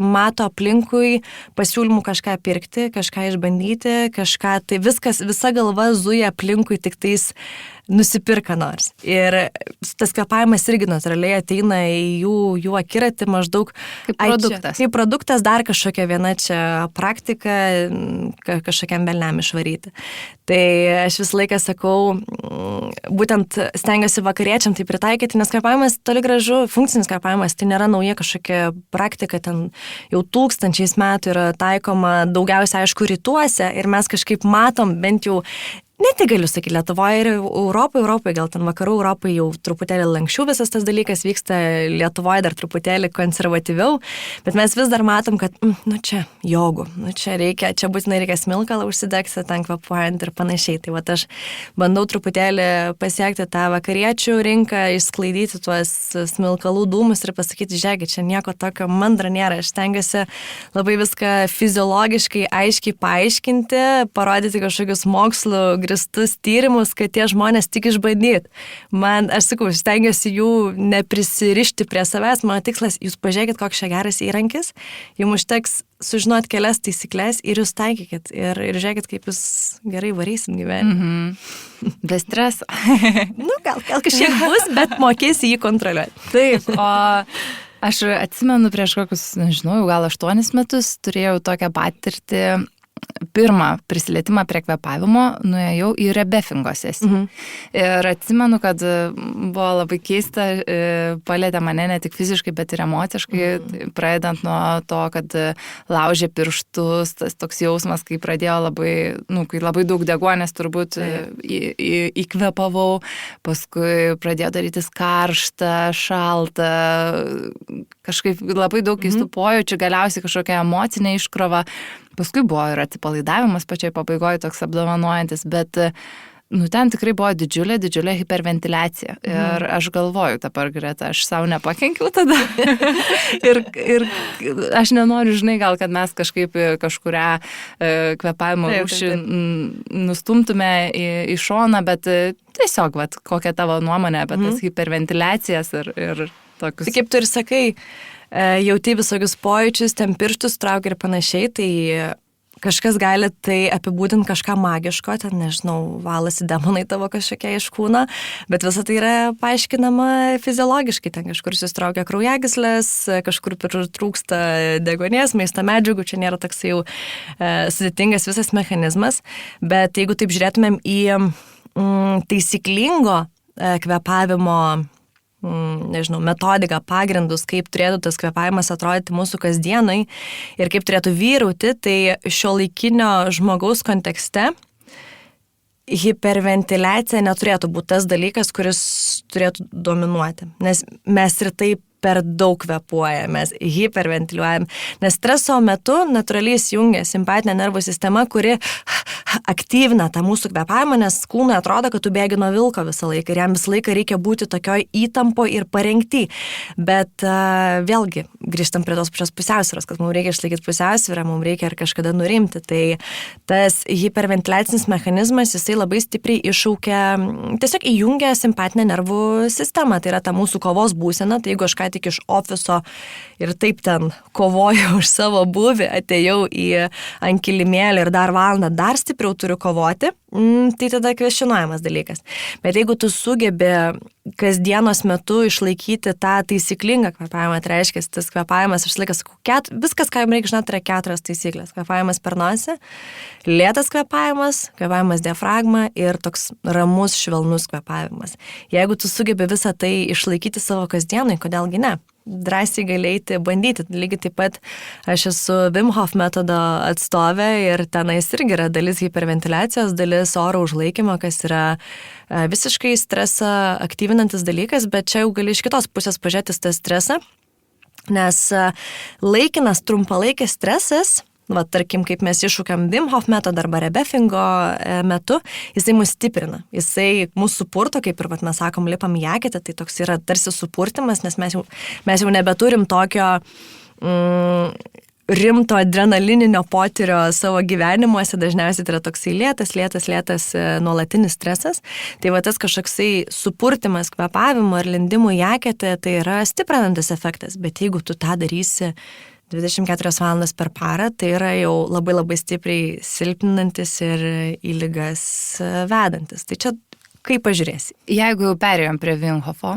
mato aplinkui pasiūlymų kažką pirkti, kažką išbandyti, kažką, tai viskas, visa galva zuja aplinkui tik tais nusipirka nors. Ir tas kvėpavimas irgi natūraliai ateina į jų akiratį maždaug kaip produktas. Kaip produktas, dar kažkokia viena čia praktika, kažkokiam velniam išvaryti. Tai aš visą laiką sakau, būtent stengiuosi vakariečiam tai pritaikyti, nes kvėpavimas toli gražu, funkcinis kvėpavimas, tai nėra nauja kažkokia praktika, ten jau tūkstančiais metų yra taikoma daugiausia, aišku, rytuose ir mes kažkaip matom bent jau. Ne tik galiu sakyti, Lietuvoje ir Europoje, gal ten vakarų Europoje jau truputėlį lankščiau visas tas dalykas vyksta, Lietuvoje dar truputėlį konservatyviau, bet mes vis dar matom, kad, čia jogų, čia būtinai reikia smilkalą užsidegti, ten kvapuojant ir panašiai. Tai va aš bandau truputėlį pasiekti tą vakariečių rinką, išsklaidyti tuos smilkalų dūmus ir pasakyti, žiūrėkit, čia nieko tokio mandra nėra, aš stengiuosi labai viską fiziologiškai aiškiai paaiškinti, parodyti kažkokius mokslų grįstus tyrimus, kad tie žmonės tik išbandyt. Aš sakau, stengiuosi jų neprisirišti prie savęs, mano tikslas, jūs pažiūrėkit, koks čia geras įrankis, jums užteks sužinoti kelias taisyklės ir jūs taikykit ir žiūrėkit, kaip jūs gerai varysit gyvenimą. Be streso. Gal kažkiek bus, bet mokėsi jį kontroliuoti. Taip, o aš atsimenu prieš kokius, nežinau, gal 8 metus turėjau tokią patirtį pirmą prisilietimą prie kvėpavimo nuėjau į rebefingo sesiją. Ir atsimenu, kad buvo labai keista, palėtė mane ne tik fiziškai, bet ir emociškai, pradedant nuo to, kad laužė pirštus, tas toks jausmas, kai pradėjo kai labai daug deguonės turbūt įkvėpavau, paskui pradėjo darytis karšta, šalta, kažkaip labai daug keistų pojūčių, galiausiai kažkokia emocinė iškrova. Paskui buvo ir atsipalaidavimas pačioj pabaigoje toks apdovanojantis, bet ten tikrai buvo didžiulė hiperventiliacija. Ir aš galvoju dabar, Greta, aš savo nepakenkiau tada. ir aš nenoriu, gal kad mes kažkaip kažkurią kvėpavimo rūšį nustumtume į šoną, bet tiesiog, kokia tavo nuomonė apie tas hiperventiliacijas ir tokius. Tai kaip tu ir sakai, jauti visokius pojūčius, ten pirštus traukia ir panašiai, tai kažkas gali tai apibūdinti kažką magiško, ten, nežinau, valasi demonai tavo kažkokia iš kūno, bet visa tai yra paaiškinama fiziologiškai, ten kažkur susitraukia kraujagyslės, kažkur trūksta deguonies, maisto medžiagų, čia nėra toks jau sudėtingas visas mechanizmas, bet jeigu taip žiūrėtumėm į taisyklingo kvėpavimo metodiką, pagrindus, kaip turėtų tas kvėpavimas atrodyti mūsų kasdienai ir kaip turėtų vyrauti, tai šiuolaikinio žmogaus kontekste hiperventiliacija neturėtų būti tas dalykas, kuris turėtų dominuoti, nes mes ir taip per daug kvėpuojame, mes hiperventiliuojam, nes streso metu natūraliai įsijungia simpatinė nervų sistema, kuri aktyvina tą mūsų kvėpavimą, nes kūnui atrodo, kad tu bėgi nuo vilko visą laiką ir jam visą laiką reikia būti tokioj įtampo ir parengti. Bet vėlgi, grįžtam prie tos pačios pusiausvyros, kad mums reikia išlaikyti pusiausvyrą, mums reikia ir kažkada nurimti. Tai tas hiperventiliacinis mechanizmas, jisai labai stipriai iššaukia, tiesiog įjungia simpatinę nervų sistemą. Tai yra ta mūsų kovos būsena, tai jeigu aš ką tik iš ofiso ir taip ten kovoju už savo būvį, atėjau ant kilimėlį ir dar valandą dar stipriau turiu kovoti, tai tada kvestionuojamas dalykas. Bet jeigu tu sugebi kasdienos metu išlaikyti tą taisyklingą kvėpavimą, tai reiškia, tas kvėpavimas išlaikas, viskas, ką jums reikia žinoti, yra 4 taisyklės. Kvėpavimas per nosį, lėtas kvėpavimas diafragma ir toks ramus, švelnus kvėpavimas. Jeigu tu sugebi visą tai išlaikyti savo kasdienai, kodėlgi ne? Drąsiai galėti bandyti. Lygiai taip pat aš esu Wim Hof metodo atstovė ir tenais irgi yra dalis hiperventiliacijos, dalis oro užlaikymo, kas yra visiškai stresą aktyvinantis dalykas, bet čia jau gali iš kitos pusės pažiūrėti tą stresą, nes laikinas trumpalaikis stresas, tarkim, kaip mes iššūkiam Wim Hof metodą arba rebefingo metu, jisai mus stiprina. Jisai mūsų supurto, kaip ir mes sakom, lipam į eketę, tai toks yra tarsi supurtimas, nes mes jau nebeturim tokio rimto adrenalininio potyrio savo gyvenimuose, dažniausiai tai yra toksai lėtas nuolatinis stresas. Tai tas kažkoksai supurtimas kvėpavimo ir lindimų į eketę, tai yra stiprinantis efektas, bet jeigu tu tą darysi 24 valandas per parą, tai yra jau labai labai stipriai silpninantis ir į ligas vedantis. Tai čia kaip pažiūrėsi. Jeigu jau perėjom prie Wim Hofo,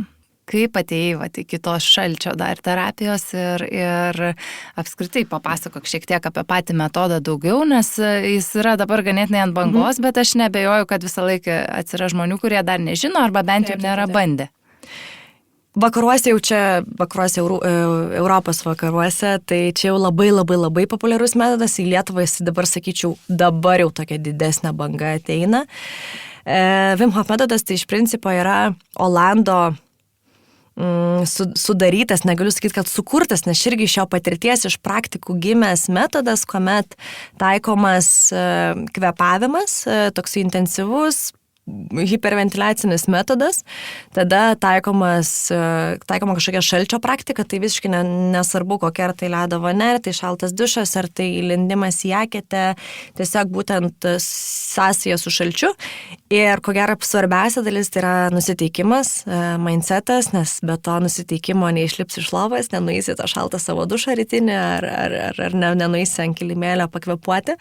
kaip atėjai iki tos šalčio dar terapijos ir apskritai papasakok šiek tiek apie patį metodą daugiau, nes jis yra dabar ganėtinai ant bangos, bet aš nebejoju, kad visą laiką atsira žmonių, kurie dar nežino arba bent jau nėra bandę. Vakaruose Europos vakaruose, tai čia jau labai labai labai populiarus metodas, į Lietuvą jis dabar, sakyčiau, dabar jau tokia didesnė banga ateina. Wim Hof metodas tai iš principo yra Olando sudarytas, negaliu sakyti, kad sukurtas, nes irgi iš jo patirties, iš praktikų gimęs metodas, kuomet taikomas kvėpavimas, toks intensyvus, hiperventiliacinis metodas, tada taikoma kažkokia šalčio praktika, tai visiškai nesvarbu, kokia ar tai ledo vonia, ar tai šaltas dušas, ar tai lindimas į eketę, tiesiog būtent sąsaja su šalčiu. Ir ko gero svarbiausia dalis tai yra nusiteikimas, mindsetas, nes be to nusiteikimo neišlips iš lovas, nenueisi tą šaltą savo dušą rytinį, ar nenueisi ant kilimėlio pakvėpuoti.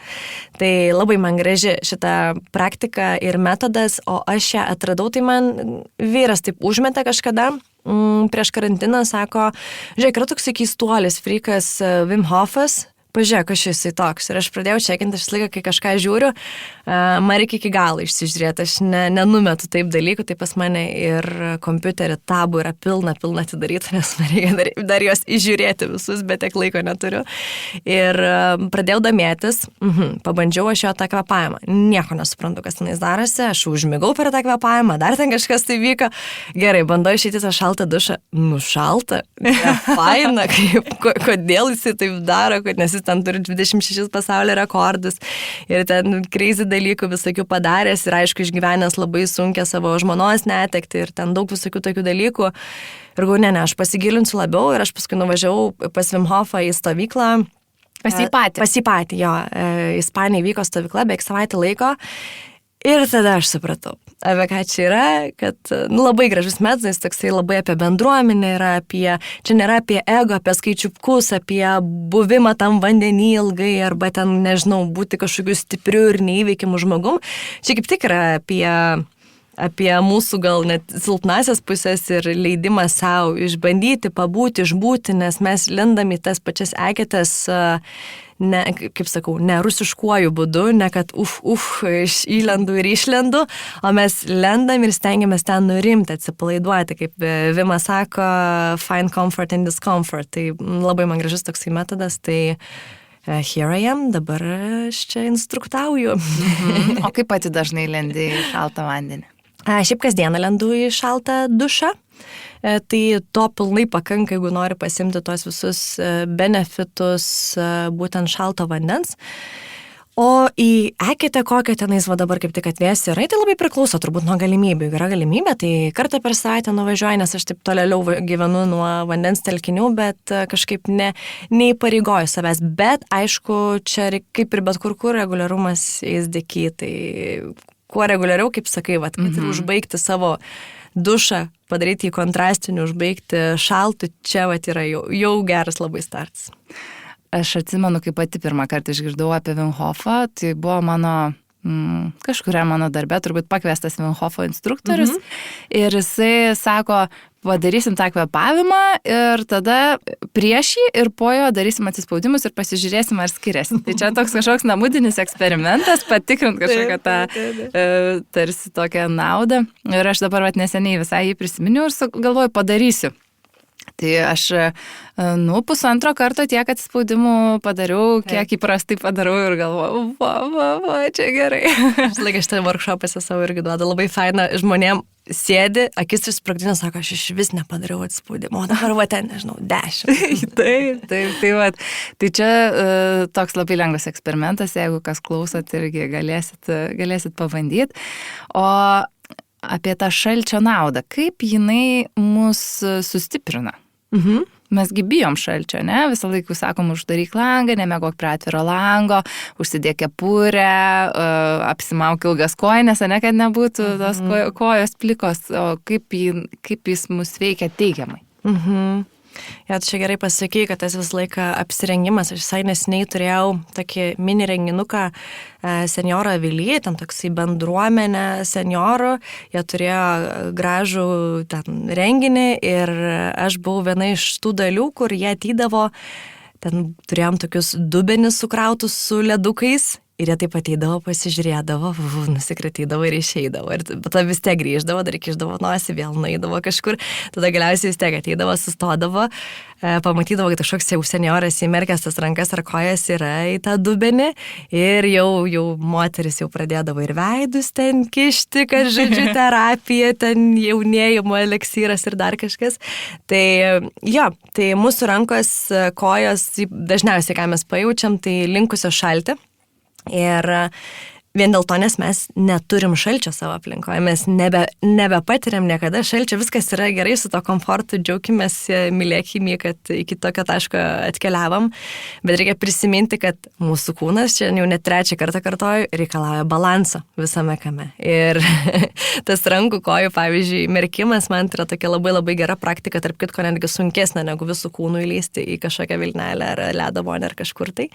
Tai labai man graži šita praktika ir metodas, o aš ją atradau, tai man vyras taip užmetė kažkada prieš karantiną, sako, žiūrėk, yra toks keistuolis, frikas Wim Hofas, pažiūrėk, aš jisai toks. Ir aš pradėjau čekinti, aš laiką, kai kažką žiūriu, man reikia iki galo išsižiūrėti, aš nenumetu taip dalykų, tai pas mane ir kompiuterį tabų yra pilna atidaryta, nes man reikia dar juos išžiūrėti visus, bet tiek laiko neturiu. Ir pradėjau domėtis, pabandžiau aš jo tą kvėpavimą. Nieko nesuprantu, kas tenais darosi, aš užmigau per tą kvėpavimą, dar ten kažkas tai vyko. Gerai, bandau išeiti tą šaltą dušą. Šalta, faina, kodėl jisai taip daro, nes jis ten turi 26 pasaulio rekordus ir ten crazy dalykų visokių padaręs ir aišku išgyvenęs labai sunkia savo žmonos netekti ir ten daug visokių tokių dalykų. Ir galvoju, ne, aš pasigilinsiu labiau ir aš paskui nuvažiavau pas Wim Hofą į stovyklą. Pas jį patį, jo. Ispanijai vyko stovykla, beveik savaitę laiko. Ir tada aš supratau, apie ką čia yra, kad labai gražus metodas, toksai labai apie bendruomenę yra, čia nėra apie ego, apie skaičiukus, apie buvimą tam vandenį ilgai, arba ten, nežinau, būti kažkokiu stipriu ir neįveikimu žmogum. Čia kaip tik yra apie mūsų gal net silpnasias pusės ir leidimą savo išbandyti, pabūti, išbūti, nes mes lendam į tas pačias eketes, ne, kaip sakau, ne rusiškuoju būdu, ne kad įlendu ir išlendu, o mes lendam ir stengiamės ten nurimti, atsipalaiduoti, kaip Vimas sako, find comfort in discomfort. Tai labai man gražus toksai metodas, tai here I am, dabar aš čia instruktauju. O kaip pati dažnai lendi į šaltą vandenį? Šiaip kasdieną lendu į šaltą dušą, tai to pilnai pakanka, jeigu nori pasimti tos visus benefitus būtent šalto vandens. O į eketę kokią tenais va dabar kaip tik atvėsi yra, tai labai priklauso turbūt nuo galimybių. Jeigu yra galimybė, tai kartą per savaitę nuvažiuoju, nes aš taip tolėliau gyvenu nuo vandens telkinių, bet kažkaip neįpareigoju savęs. Bet aišku, čia kaip ir bet kur reguliarumas is the key, tai kuo reguliariau, kaip sakai, kad ir užbaigti savo dušą, padaryti į kontrastinių, užbaigti šaltų, čia yra jau geras labai startas. Aš atsimenu, kai pati pirmą kartą išgirdau apie Wim Hofą, tai buvo kažkuria mano darbe, turbūt pakviestas Wim Hofo instruktorius, ir jisai sako, padarysim tą kvėpavimą ir tada prieš jį ir po jo darysim atsispaudimus ir pasižiūrėsim, ar skiriasi. Tai čia toks kažkoks namudinis eksperimentas, patikrint kažkokią tą tarsi tokią naudą. Ir aš dabar neseniai visai jį prisiminiau ir galvoju, padarysiu. Tai aš, pusantro karto tiek atsispaudimų padariau, kiek įprastai padarau ir galvoju, čia gerai. Aš laiką šitą workshopose savo irgi duodu, labai faina žmonėm sėdi, akis išsprogdina, sako, aš iš vis nepadariau atsispaudimo, o dabar ten, nežinau, 10. Tai čia toks labai lengvas eksperimentas, jeigu kas klausot irgi galėsit pabandyti. O apie tą šalčio naudą, kaip jinai mus sustiprina? Mesgi bijom šalčio, ne? Visą laiką sakom, uždaryk langą, nemiegok prie atviro lango, užsidėk kepurę, apsimauk ilgas kojines, ne, kad nebūtų tos kojos plikos, o kaip jis mus veikia teigiamai. Ja, čia gerai pasakei, kad tas visą laiką apsirengimas, aš visai neseniai turėjau tokį mini renginuką senjorą Avilyje, ten toksai bendruomenė senjorų, jie turėjo gražų ten renginį ir aš buvau viena iš tų dalių, kur jie ateidavo, ten turėjom tokius dubenis sukrautus su ledukais. Ir jie taip ateidavo, pasižiūrėdavo, nusikratydavo ir išeidavo. Ir tada vis tiek grįždavo, dar kišdavo nosį, vėl nueidavo kažkur. Tada galiausiai vis tiek ateidavo, sustodavo, pamatydavo, kad kažkoks jau senjoras įmerkęs tas rankas ar kojas yra į tą dubenį. Ir jau moteris jau pradėdavo ir veidus ten kišti, kad žodžiu terapija, ten jaunėjimo eleksyras ir dar kažkas. Tai tai mūsų rankos, kojos, dažniausiai ką mes pajaučiam, tai linkusios šalti. Ir vien dėl to, nes mes neturim šalčio savo aplinkoje, mes nebepatiriam niekada šalčio, viskas yra gerai su to komfortu, džiaukimės, mylėkim jį, kad iki tokio taško atkeliavam, bet reikia prisiminti, kad mūsų kūnas, čia jau net 3 kartą kartoju, reikalauja balanso visame kame. Ir tas rankų kojų, pavyzdžiui, merkimas man yra tokia labai labai gera praktika, tarp kitko netgi sunkesnė negu visų kūnų įlysti į kažkokią vilnelę ar ledo vonę ar kažkur tai,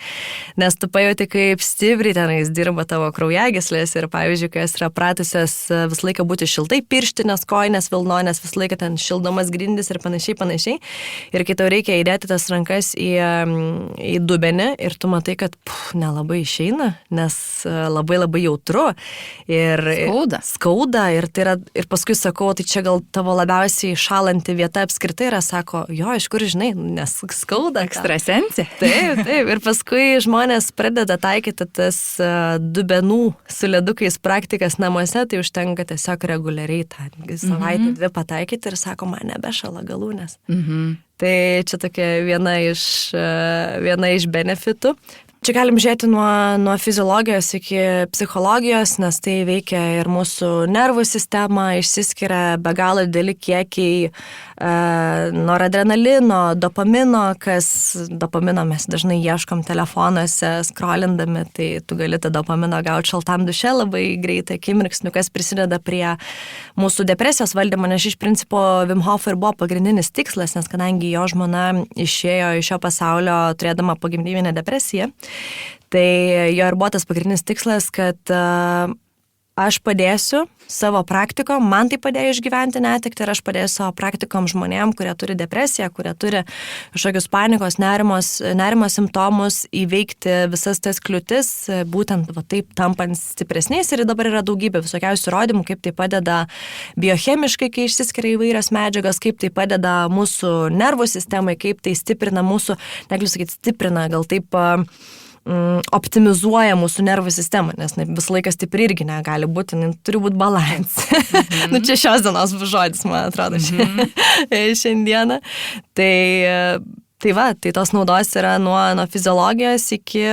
nes tu pajauti, kaip stipriai tenais dirba tavo kraujas kraujagyslės ir, pavyzdžiui, kai yra pratusios visą laiką būti šiltai, pirštinės, kojinės, vilnonės, visą laiką ten šildomas grindis ir panašiai. Ir kai tau reikia įdėti tas rankas į dubenį ir tu matai, kad nelabai išeina, nes labai jautru ir skauda ir paskui sakau, tai čia gal tavo labiausiai šalanti vieta apskritai yra, sako, jo, iš kur žinai, nes skauda. Ekstrasensė. Taip. Ir paskui žmonės pradeda taikyti tas dubenų su ledukais praktikas namuose, tai užtenka tiesiog reguliariai tą savaitę, 2 pataikyti ir sako, man nebešala galūnės. Tai čia tokia viena iš benefitų. Čia galim žiūrėti nuo fiziologijos iki psichologijos, nes tai veikia ir mūsų nervų sistemą, išsiskiria be galo dideli kiekiai noradrenalino, dopamino, dopamino mes dažnai ieškom telefonuose, scrollindami, tai tu gali tą dopamino gauti šaltam duše labai greitai, akimirksniu, kas prisideda prie mūsų depresijos valdymo, nes iš principo Wim Hof ir buvo pagrindinis tikslas, nes kadangi jo žmona išėjo iš šio pasaulio turėdama pogimdyvinę depresiją, tai jo ir buvo tas pagrindinis tikslas, kad aš padėsiu savo praktikom, man tai padėjo išgyventi netektį ir aš padėsiu savo praktikom žmonėm, kurie turi depresiją, kurie turi kažkokius panikos, nerimo simptomus, įveikti visas tas kliūtis, būtent taip tampant stipresniais ir dabar yra daugybė visokiausių įrodymų, kaip tai padeda biochemiškai, kai išsiskiria įvairios medžiagos, kaip tai padeda mūsų nervų sistemai, kaip tai stiprina mūsų, negaliu sakyti stiprina, gal taip optimizuoja mūsų nervų sistemą, nes visą laiką stipri irgi negali būti, turi būti balansas. Čia šios dienos žodis, man atrodo, šiandieną. Tai tos naudos yra nuo fiziologijos iki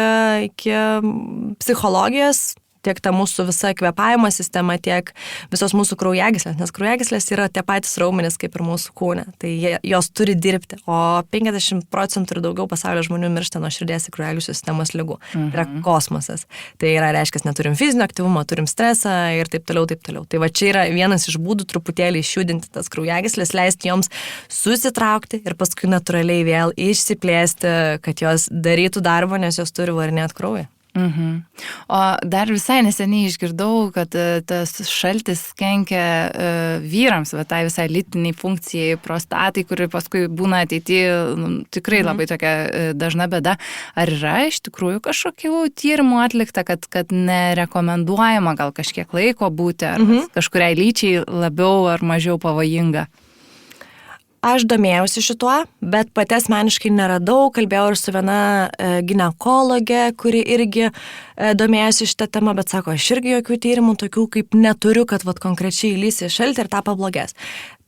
psichologijos, tiek ta mūsų visa kvėpavimo sistema, tiek visos mūsų kraujagyslės, nes kraujagyslės yra tie patys raumenys kaip ir mūsų kūne, tai jos turi dirbti, o 50% ir daugiau pasaulio žmonių miršta nuo širdies ir kraujagyslių sistemos ligų. Tai yra kosmosas. Tai yra, reiškia, neturim fizinio aktyvumo, turim stresą ir taip toliau. Tai va čia yra vienas iš būdų truputėlį išjudinti tas kraujagyslės, leisti joms susitraukti ir paskui natūraliai vėl išsiplėsti, kad jos darytų darbą, nes jos turi varinėti kraują. O dar visai neseniai išgirdau, kad tas šaltis kenkia vyrams, tai visai lytiniai funkcijai, prostatai, kuri paskui būna ateityje tikrai labai tokia dažna bėda. Ar yra iš tikrųjų kažkokių tyrimų atlikta, kad nerekomenduojama gal kažkiek laiko būti, ar kažkuriai lyčiai labiau ar mažiau pavojinga? Aš domėjausi šituo, bet pati asmeniškai neradau, kalbėjau ir su viena ginekologė, kuri irgi domėjosi šitą temą, bet sako, aš irgi jokių tyrimų tokių kaip neturiu, kad konkrečiai įlysi šaltį ir tą pablogės.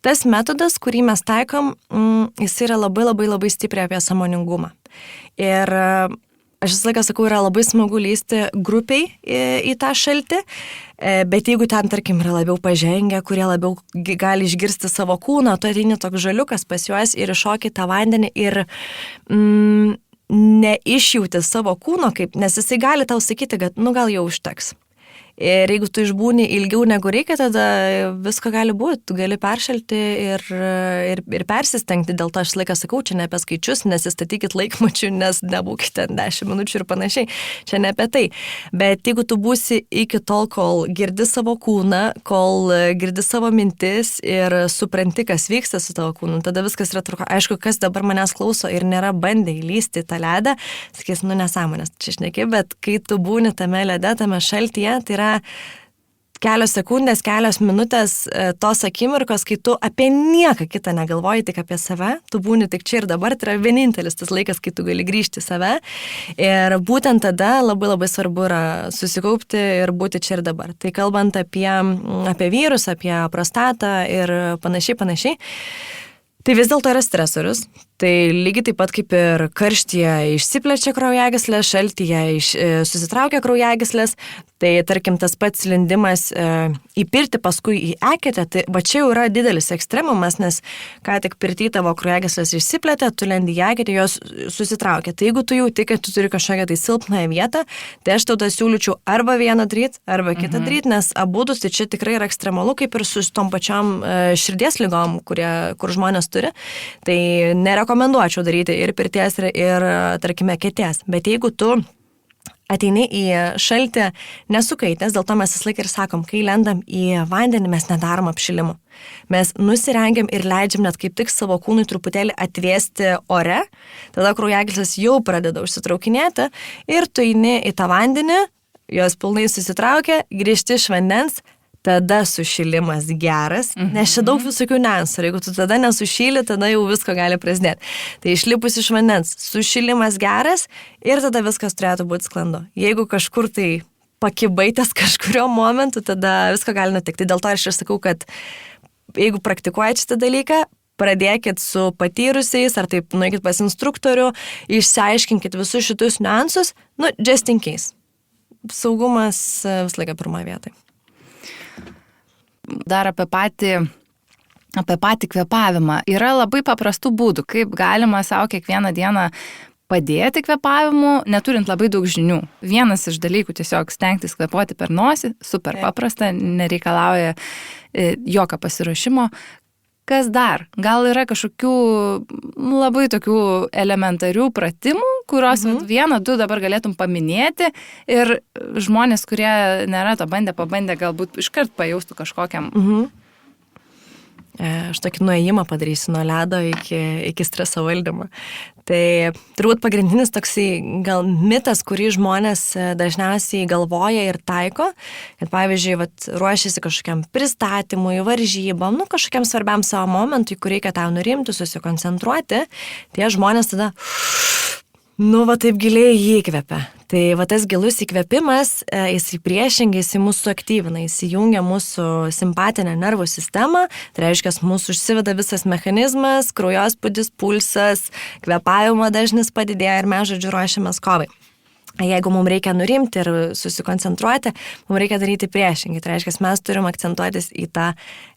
Tas metodas, kurį mes taikom, jis yra labai stipriai apie sąmoningumą. Ir aš visą laiką sakau, yra labai smagu lysti grupiai į tą šaltį, bet jeigu ten, tarkim, yra labiau pažengę, kurie labiau gali išgirsti savo kūną, tu ateini toks žaliukas pas juos ir iššoki tą vandenį ir neišjauti savo kūno, nes jisai gali tau sakyti, kad gal jau užteks. Ir jeigu tu išbūni ilgiau negu reikia, tada visko gali būti, tu gali peršalti ir persistengti, dėl to aš laiką sakau, čia ne apie skaičius, nesistatykit laikmačių, nes nebūkite 10 minučių ir panašiai, čia ne apie tai. Bet jeigu tu būsi iki tol, kol girdi savo kūną, kol girdi savo mintis ir supranti, kas vyksta su tavo kūnu, tada viskas yra truko. Aišku, kas dabar manęs klauso ir nėra bandę įlysti tą ledą, sakys, nesąmonės, čia šneki, bet kai tu būni tame lede, tame šaltyje, tai yra kelios sekundės, kelios minutės tos akimirkos, kai tu apie nieką kitą negalvoji, tik apie save, tu būni tik čia ir dabar, tai yra vienintelis tas laikas, kai tu gali grįžti į save ir būtent tada labai svarbu yra susikaupti ir būti čia ir dabar. Tai kalbant apie vyrus, apie prostatą ir panašiai, tai vis dėlto yra stresorius. Tai lygiai taip pat kaip ir karštyje išsiplečia kraujagyslės, šaltyje susitraukia kraujagyslės, tai tarkim tas pats lindimas į pirtį, paskui į eketę, tai va čia jau yra didelis ekstremumas, nes ką tik pirty tavo kraujagyslės išsiplėtė, tu lendi į eketę, jos susitraukia. Tai jeigu tu jauti, kad tu turi kažkokią tai silpnąją vietą, tai aš tau siūlyčiau arba vieną daryti, arba kitą daryti, nes abudus tai čia tikrai yra ekstremalu, kaip ir su tom pačiom širdies ligom, kur žmonės turi. Tai nerekomenduočiau daryti ir pirties, ir tarkime, eketės. Bet jeigu tu ateini į šaltį nesukaitęs, dėl to mes vis laik ir sakom, kai lendam į vandenį, mes nedarom apšilimų. Mes nusirengiam ir leidžiam net kaip tik savo kūnui truputėlį atvėsti ore, tada kraujagyslės jau pradeda užsitraukinėti ir tu eini į tą vandenį, jos pilnai susitraukia, grįžti iš vandens, tada sušilimas geras, nes čia daug visokių niuansų. Jeigu tu tada nesušyli, tada jau visko gali prasidėti. Tai išlipus iš vandens, sušilimas geras ir tada viskas turėtų būti sklandu. Jeigu kažkur tai pakibaitės kažkurio momentu, tada visko gali nutikti. Dėl to aš ir sakau, kad jeigu praktikuojate šitą dalyką, pradėkit su patyrusiais, ar taip nueikit pas instruktorių, išsiaiškinkit visus šitus niuansus, just in case. Saugumas vis laiką pirmoje vietoje. Dar apie patį kvėpavimą. Yra labai paprastų būdų, kaip galima savo kiekvieną dieną padėti kvėpavimu, neturint labai daug žinių. Vienas iš dalykų tiesiog stengtis kvėpuoti per nosį, super paprasta, nereikalauja jokio pasiruošimo. Kas dar? Gal yra kažkokių labai tokių elementarių pratimų, kurios vieną, du dabar galėtum paminėti ir žmonės, kurie nėra to pabandę, galbūt iškart pajaustų kažkokiam. Aš tokį nuėjimą padarysiu nuo ledo iki streso valdymo. Tai turbūt pagrindinis toksai gal mitas, kurį žmonės dažniausiai galvoja ir taiko, kad pavyzdžiui, ruošiasi kažkokiam pristatymui, varžybom, kažkokiam svarbiam savo momentui, kur reikia tau nurimti, susikoncentruoti, tie žmonės tada taip giliai įkvepia. Tai tas gilus įkvėpimas, jis priešingai, jis mūsų aktyvina, jis įjungia mūsų simpatinę nervų sistemą, tai reiškia, mūsų užsiveda visas mechanizmas, kraujospūdis, pulsas, kvėpavimo dažnis padidėja ir mes, ruošiamės kovai. Jeigu mums reikia nurimti ir susikoncentruoti, mums reikia daryti priešingai. Tai reiškia, mes turim akcentuotis į tą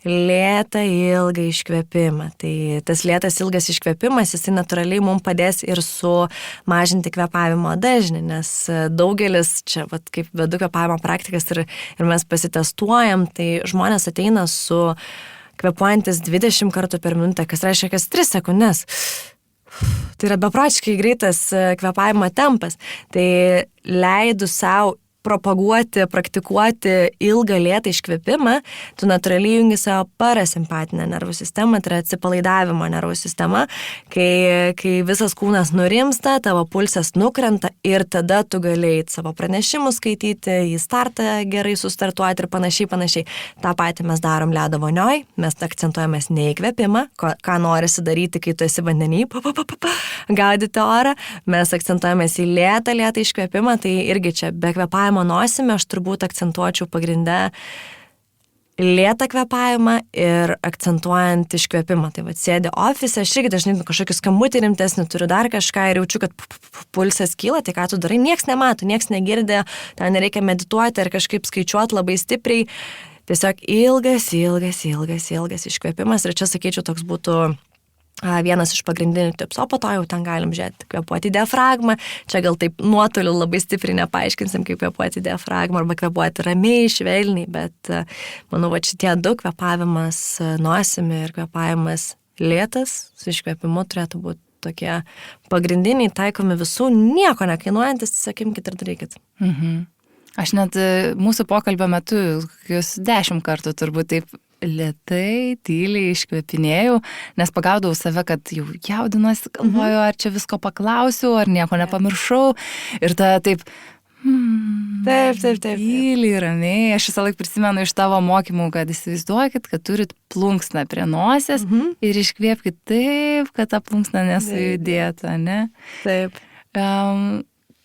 lėtą, ilgą iškvėpimą. Tai tas lėtas, ilgas iškvėpimas, jisai natūraliai mums padės ir sumažinti kvėpavimo dažnį, nes daugelis, čia kaip vedu kvėpavimo praktikas ir mes pasitestuojam, tai žmonės ateina su kvėpuojantis 20 kartų per minutę, kas reiškia, kas 3 sekundės. Tai yra beprotiškai greitas kvėpavimo tempas. Tai leidu savo propaguoti, praktikuoti ilgą lėtą iškvėpimą, tu natūraliai jungi savo parasimpatinę nervų sistemą, tai yra atsipalaidavimo nervų sistema, kai visas kūnas nurimsta, tavo pulsas nukrenta ir tada tu gali savo pranešimus skaityti, į startą gerai sustartuoti ir panašiai. Ta patį mes darom ledo vonioj, mes akcentuojamės ne į kvėpimą, ką norisi daryti, kai tu esi vandenį, gaudyti orą, mes akcentuojamės į lėtą iškvėpimą, tai irgi čia be kvėpavimo nosimi aš turbūt akcentuočiau pagrindę lėtą kvėpavimą ir akcentuojant iškvėpimą. Tai sėdi ofise, aš irgi dažnai kažkokį skambutį rimtesnį turiu dar kažką ir jaučiu, kad pulsas kyla, tai ką tu darai, nieks nemato, nieks negirdi, ten nereikia medituoti ar kažkaip skaičiuoti labai stipriai. Tiesiog ilgas iškvėpimas ir čia sakyčiau toks būtų vienas iš pagrindinių tipsų, o po to jau ten galim žiūrėti, kvėpuoti diafragmą. Čia gal taip nuotoliu labai stipriai nepaaiškinsim, kaip kvėpuoti diafragmą arba kvėpuoti ramiai, švelniai, bet manau, šitie du kvėpavimas nosimi ir kvėpavimas lėtas su iškvėpimu turėtų būti tokie pagrindiniai, taikomi visų, nieko nekainuojantis, sakykit ir darykit. Aš net mūsų pokalbio metu 10 kartų turbūt taip lėtai, tyliai iškvėpinėjau, nes pagaudavau save, kad jau jaudinuosi, galvoju, ar čia visko paklausiu, ar nieko nepamiršau. Ir tada taip, Taip. tyliai, ramiai. Aš visą laiką prisimenu iš tavo mokymų, kad įsivaizduokit, kad turit plunksną prie nosės ir iškvėpkit taip, kad ta plunksna nesujudėtų, ne? Taip.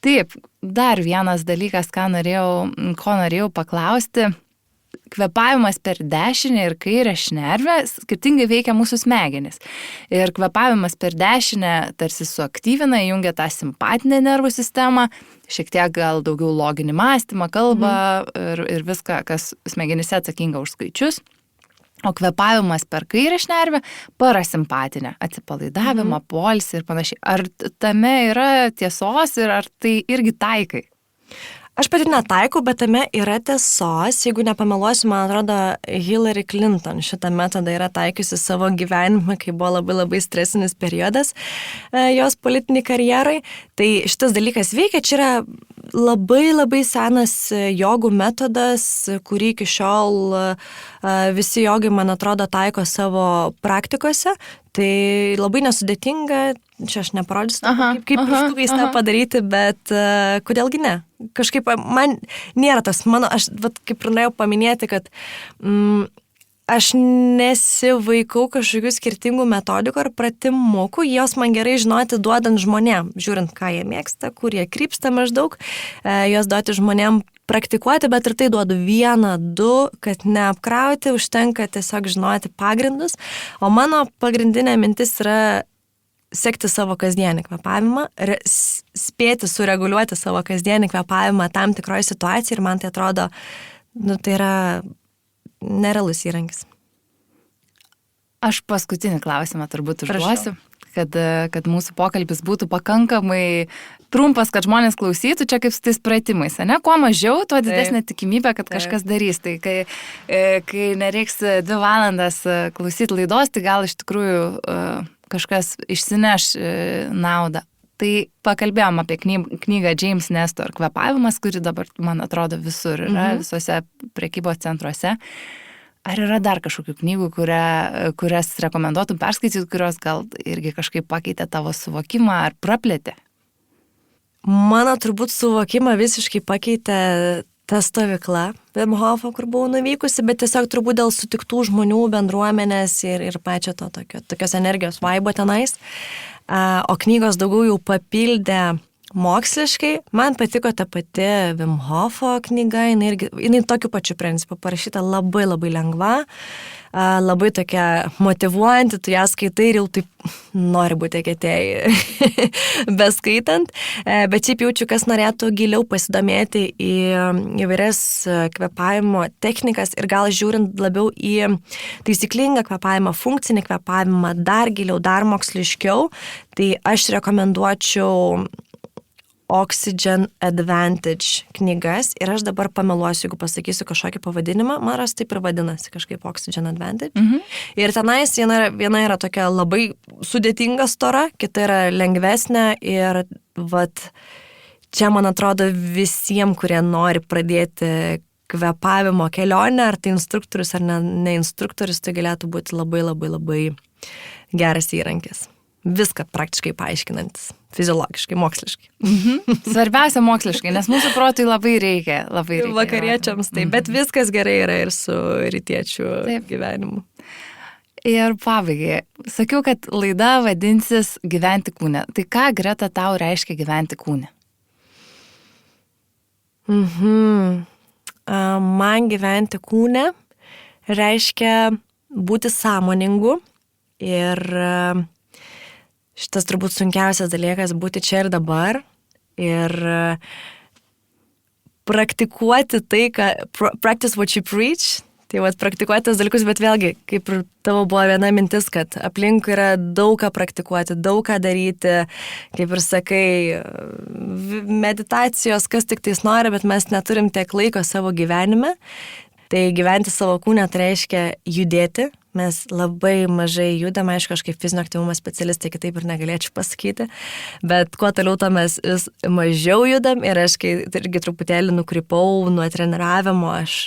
Taip, dar vienas dalykas, ko norėjau paklausti. Kvėpavimas per dešinę ir kairę šnervę skirtingai veikia mūsų smegenis. Ir kvėpavimas per dešinę tarsi suaktyvina, jungia tą simpatinę nervų sistemą, šiek tiek gal daugiau loginį mąstymą, kalbą ir viską, kas smegenyse atsakinga už skaičius. O kvėpavimas per kairę šnervę parasimpatinę, atsipalaidavimą, poilsį ir panašiai. Ar tame yra tiesos ir ar tai irgi taikai? Aš pati netaikau, bet tame yra tiesos. Jeigu nepameluosiu, man atrodo, Hillary Clinton šitą metodą yra taikiusi savo gyvenime, kai buvo labai stresinis periodas jos politiniai karjerai. Tai šitas dalykas veikia, čia yra labai labai senas jogų metodas, kurį iki šiol visi jogai, man atrodo, taiko savo praktikose. Tai labai nesudėtinga, čia aš neparodysiu, kaip pieštukais tą padaryti, bet kodėlgi ne? Kažkaip man nėra tas mano, aš kaip ir norėjau paminėti, kad aš nesivaikau kažkokių skirtingų metodikų ar pratimukų, jos man gerai žinoti duodant žmonėm, žiūrint, ką jie mėgsta, kur jie krypsta maždaug, jos duoti žmonėm praktikuoti, bet ir tai duodu 1, 2, kad neapkrauti, užtenka tiesiog žinoti pagrindus, o mano pagrindinė mintis yra sekti savo kasdienį kvėpavimą, spėti sureguliuoti savo kasdienį kvėpavimą tam tikroje situacijoje ir man tai atrodo, tai yra nerealus įrankis. Aš paskutinį klausimą turbūt užduosiu, kad mūsų pokalbis būtų pakankamai trumpas, kad žmonės klausytų, čia kaip su tais pratimais, ne? Kuo mažiau, tuo didesnė tikimybė, kad kažkas darys. Tai kai nereiks 2 valandas klausyti laidos, tai gal iš tikrųjų kažkas išsineš naudą. Tai pakalbėjom apie knygą James Nestor kvėpavimas, kuri dabar, man atrodo, visur yra, visose prekybos centruose. Ar yra dar kažkokių knygų, kurias rekomenduotum perskaityti, kurios gal irgi kažkaip pakeitė tavo suvokimą ar praplėtė? Mano turbūt suvokimą visiškai pakeitė ta stovykla Wim Hofo, kur buvau nuvykusi, bet tiesiog turbūt dėl sutiktų žmonių, bendruomenės ir pačio tokios energijos vaibo tenais. O knygos daugiau jau papildė moksliškai. Man patiko ta pati Wim Hofo knyga, jinai tokiu pačiu principu parašyta labai labai lengva, labai tokia motyvuojanti, tu ją skaitai ir jau taip nori būti eketėjai beskaitant, bet šiaip jaučiu, kas norėtų giliau pasidomėti į įvairias kvėpavimo technikas ir gal žiūrint labiau į taisyklingą kvėpavimą, funkcinį kvėpavimą, dar giliau, dar moksliškiau, tai aš rekomenduočiau Oxygen Advantage knygas ir aš dabar pameluosiu, jeigu pasakysiu kažkokį pavadinimą, man ras taip ir vadinasi kažkaip Oxygen Advantage. Ir tenais viena yra tokia labai sudėtinga stora, kita yra lengvesnė ir čia man atrodo visiems, kurie nori pradėti kvėpavimo kelionę, ar tai instruktorius ar ne instruktorius, tai galėtų būti labai labai labai geras įrankis. Viską praktiškai paaiškinantis, fiziologiškai, moksliškai. Svarbiausia moksliškai, nes mūsų protui labai reikia. Vakariečiams tai, bet viskas gerai yra ir su rytiečių gyvenimu. Ir pabaigai, sakiau, kad laida vadinsis Gyventi kūne. Tai ką, Greta, tau reiškia gyventi kūne? Man gyventi kūne reiškia būti sąmoningu ir šitas turbūt sunkiausias dalykas būti čia ir dabar ir praktikuoti tai, practice what you preach, tai praktikuoti tas dalykus, bet vėlgi, kaip ir tavo buvo viena mintis, kad aplink yra daug ką praktikuoti, daug ką daryti, kaip ir sakai, meditacijos, kas tik tais nori, bet mes neturim tiek laiko savo gyvenime. Tai gyventi savo kūne tai reiškia judėti. Mes labai mažai judame, aišku, aš kaip fizinio aktyvumo specialistė kitaip ir negalėčiau pasakyti, bet kuo toliau to mes vis mažiau judam ir aš kai irgi truputėlį nukrypau nuo treniravimo, aš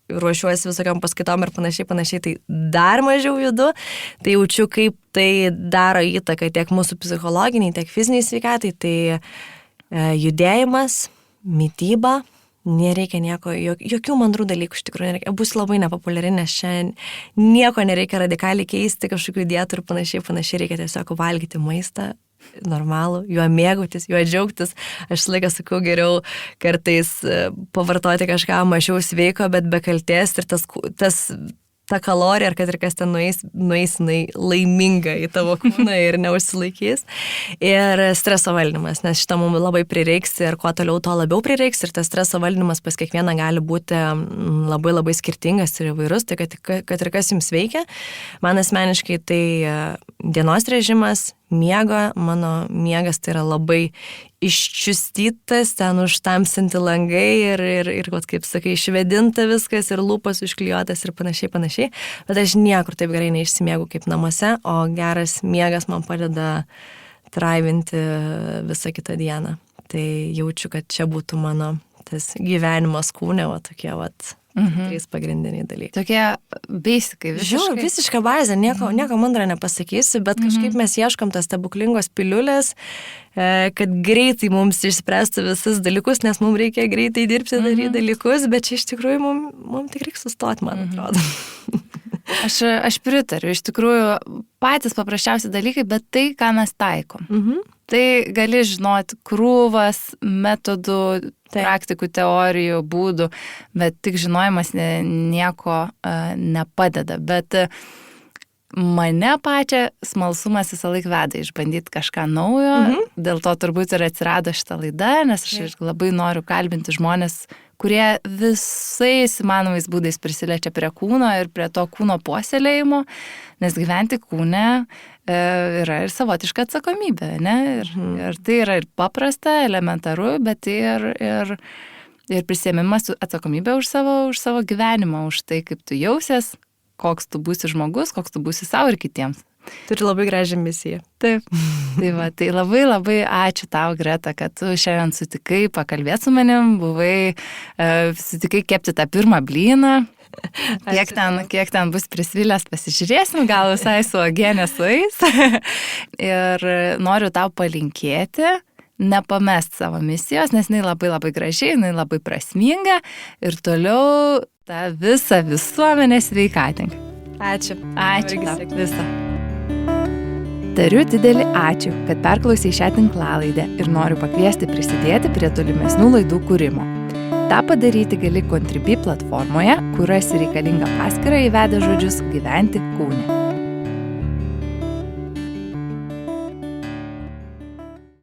ruošiuosi visokiam paskaitom ir panašiai, tai dar mažiau judu, tai jaučiu, kaip tai daro įtaką tiek mūsų psichologiniai, tiek fiziniai sveikatai, tai judėjimas, mityba. Nereikia nieko, jokių mandrų dalykų iš tikrųjų nereikia. Bus labai nepopuliari, nes čia nieko nereikia radikaliai keisti, kažkokių dietų ir panašiai reikia tiesiog valgyti maistą normalų, juo mėgautis, juo džiaugtis. Aš laiką sakau, geriau kartais pavartoti kažką mažiau sveiko, bet be kaltės ir ta kalorija, ar kad ir kas ten nueis laiminga į tavo kūną ir neužsilaikys. Ir streso valdymas, nes šitą mums labai prireiks ir kuo toliau to labiau prireiks ir tas streso valdymas pas kiekvieną gali būti labai labai skirtingas ir įvairus, tai kad ir kas jums veikia. Man asmeniškai tai dienos režimas, mano miegas tai yra labai iščiustytas, ten užtamsinti langai ir kaip sakai, išvedinta viskas ir lūpas užklijuotas ir panašiai, bet aš niekur taip gerai neišsimiegu kaip namuose, o geras miegas man padeda traivinti visą kitą dieną. Tai jaučiu, kad čia būtų mano tas gyvenimas kūne, va tokie vat. Trys pagrindiniai dalykai. Tokie basikai, visiškai. Visiška bazė, nieko mandra nepasakysiu, bet kažkaip mes ieškom tas stebuklingos piliulės, kad greitai mums išspręstų visus dalykus, nes mums reikia greitai dirbti, daryti dalykus, bet čia iš tikrųjų mums tik reikia sustoti, man atrodo. Aš pritariu, iš tikrųjų patys paprasčiausi dalykai, bet tai, ką mes taikom. Tai gali žinoti krūvas, metodų, praktikų, teorijų, būdų, bet tik žinojimas nieko nepadeda. Bet mane pačią smalsumas visą laiką veda išbandyti kažką naujo, dėl to turbūt ir atsirado šitą laidą, nes aš labai noriu kalbinti žmonės, kurie visais įmanomais būdais prisiliečia prie kūno ir prie to kūno puoselėjimo, nes gyventi kūne yra ir savotiška atsakomybė, ne? Ir tai yra ir paprasta, elementaru, bet ir prisiėmimas atsakomybė už savo gyvenimą, už tai, kaip tu jausies, koks tu būsi žmogus, koks tu būsi savo ir kitiems. Turi labai gražią misiją. Taip. Tai labai labai ačiū tau, Greta, kad tu šiandien sutikai pakalbėti su manim, sutikai kepti tą pirmą blyną. Kiek ten bus prisvilęs, pasižiūrėsim, gal visai su uogienė sueis. Ir noriu tau palinkėti, nepamest savo misijos, nes jinai labai labai gražiai, jinai labai prasminga ir toliau tą visą visuomenę sveikatink. Ačiū. Ačiū tau visą. Tariu didelį ačiū, kad perklausei šią tinklalaidę ir noriu pakviesti prisidėti prie tolimesnių laidų kūrimo. Ta padaryti gali Contribui platformoje, kur rasi reikalingą paskyrą įvedę žodžius gyventi kūne.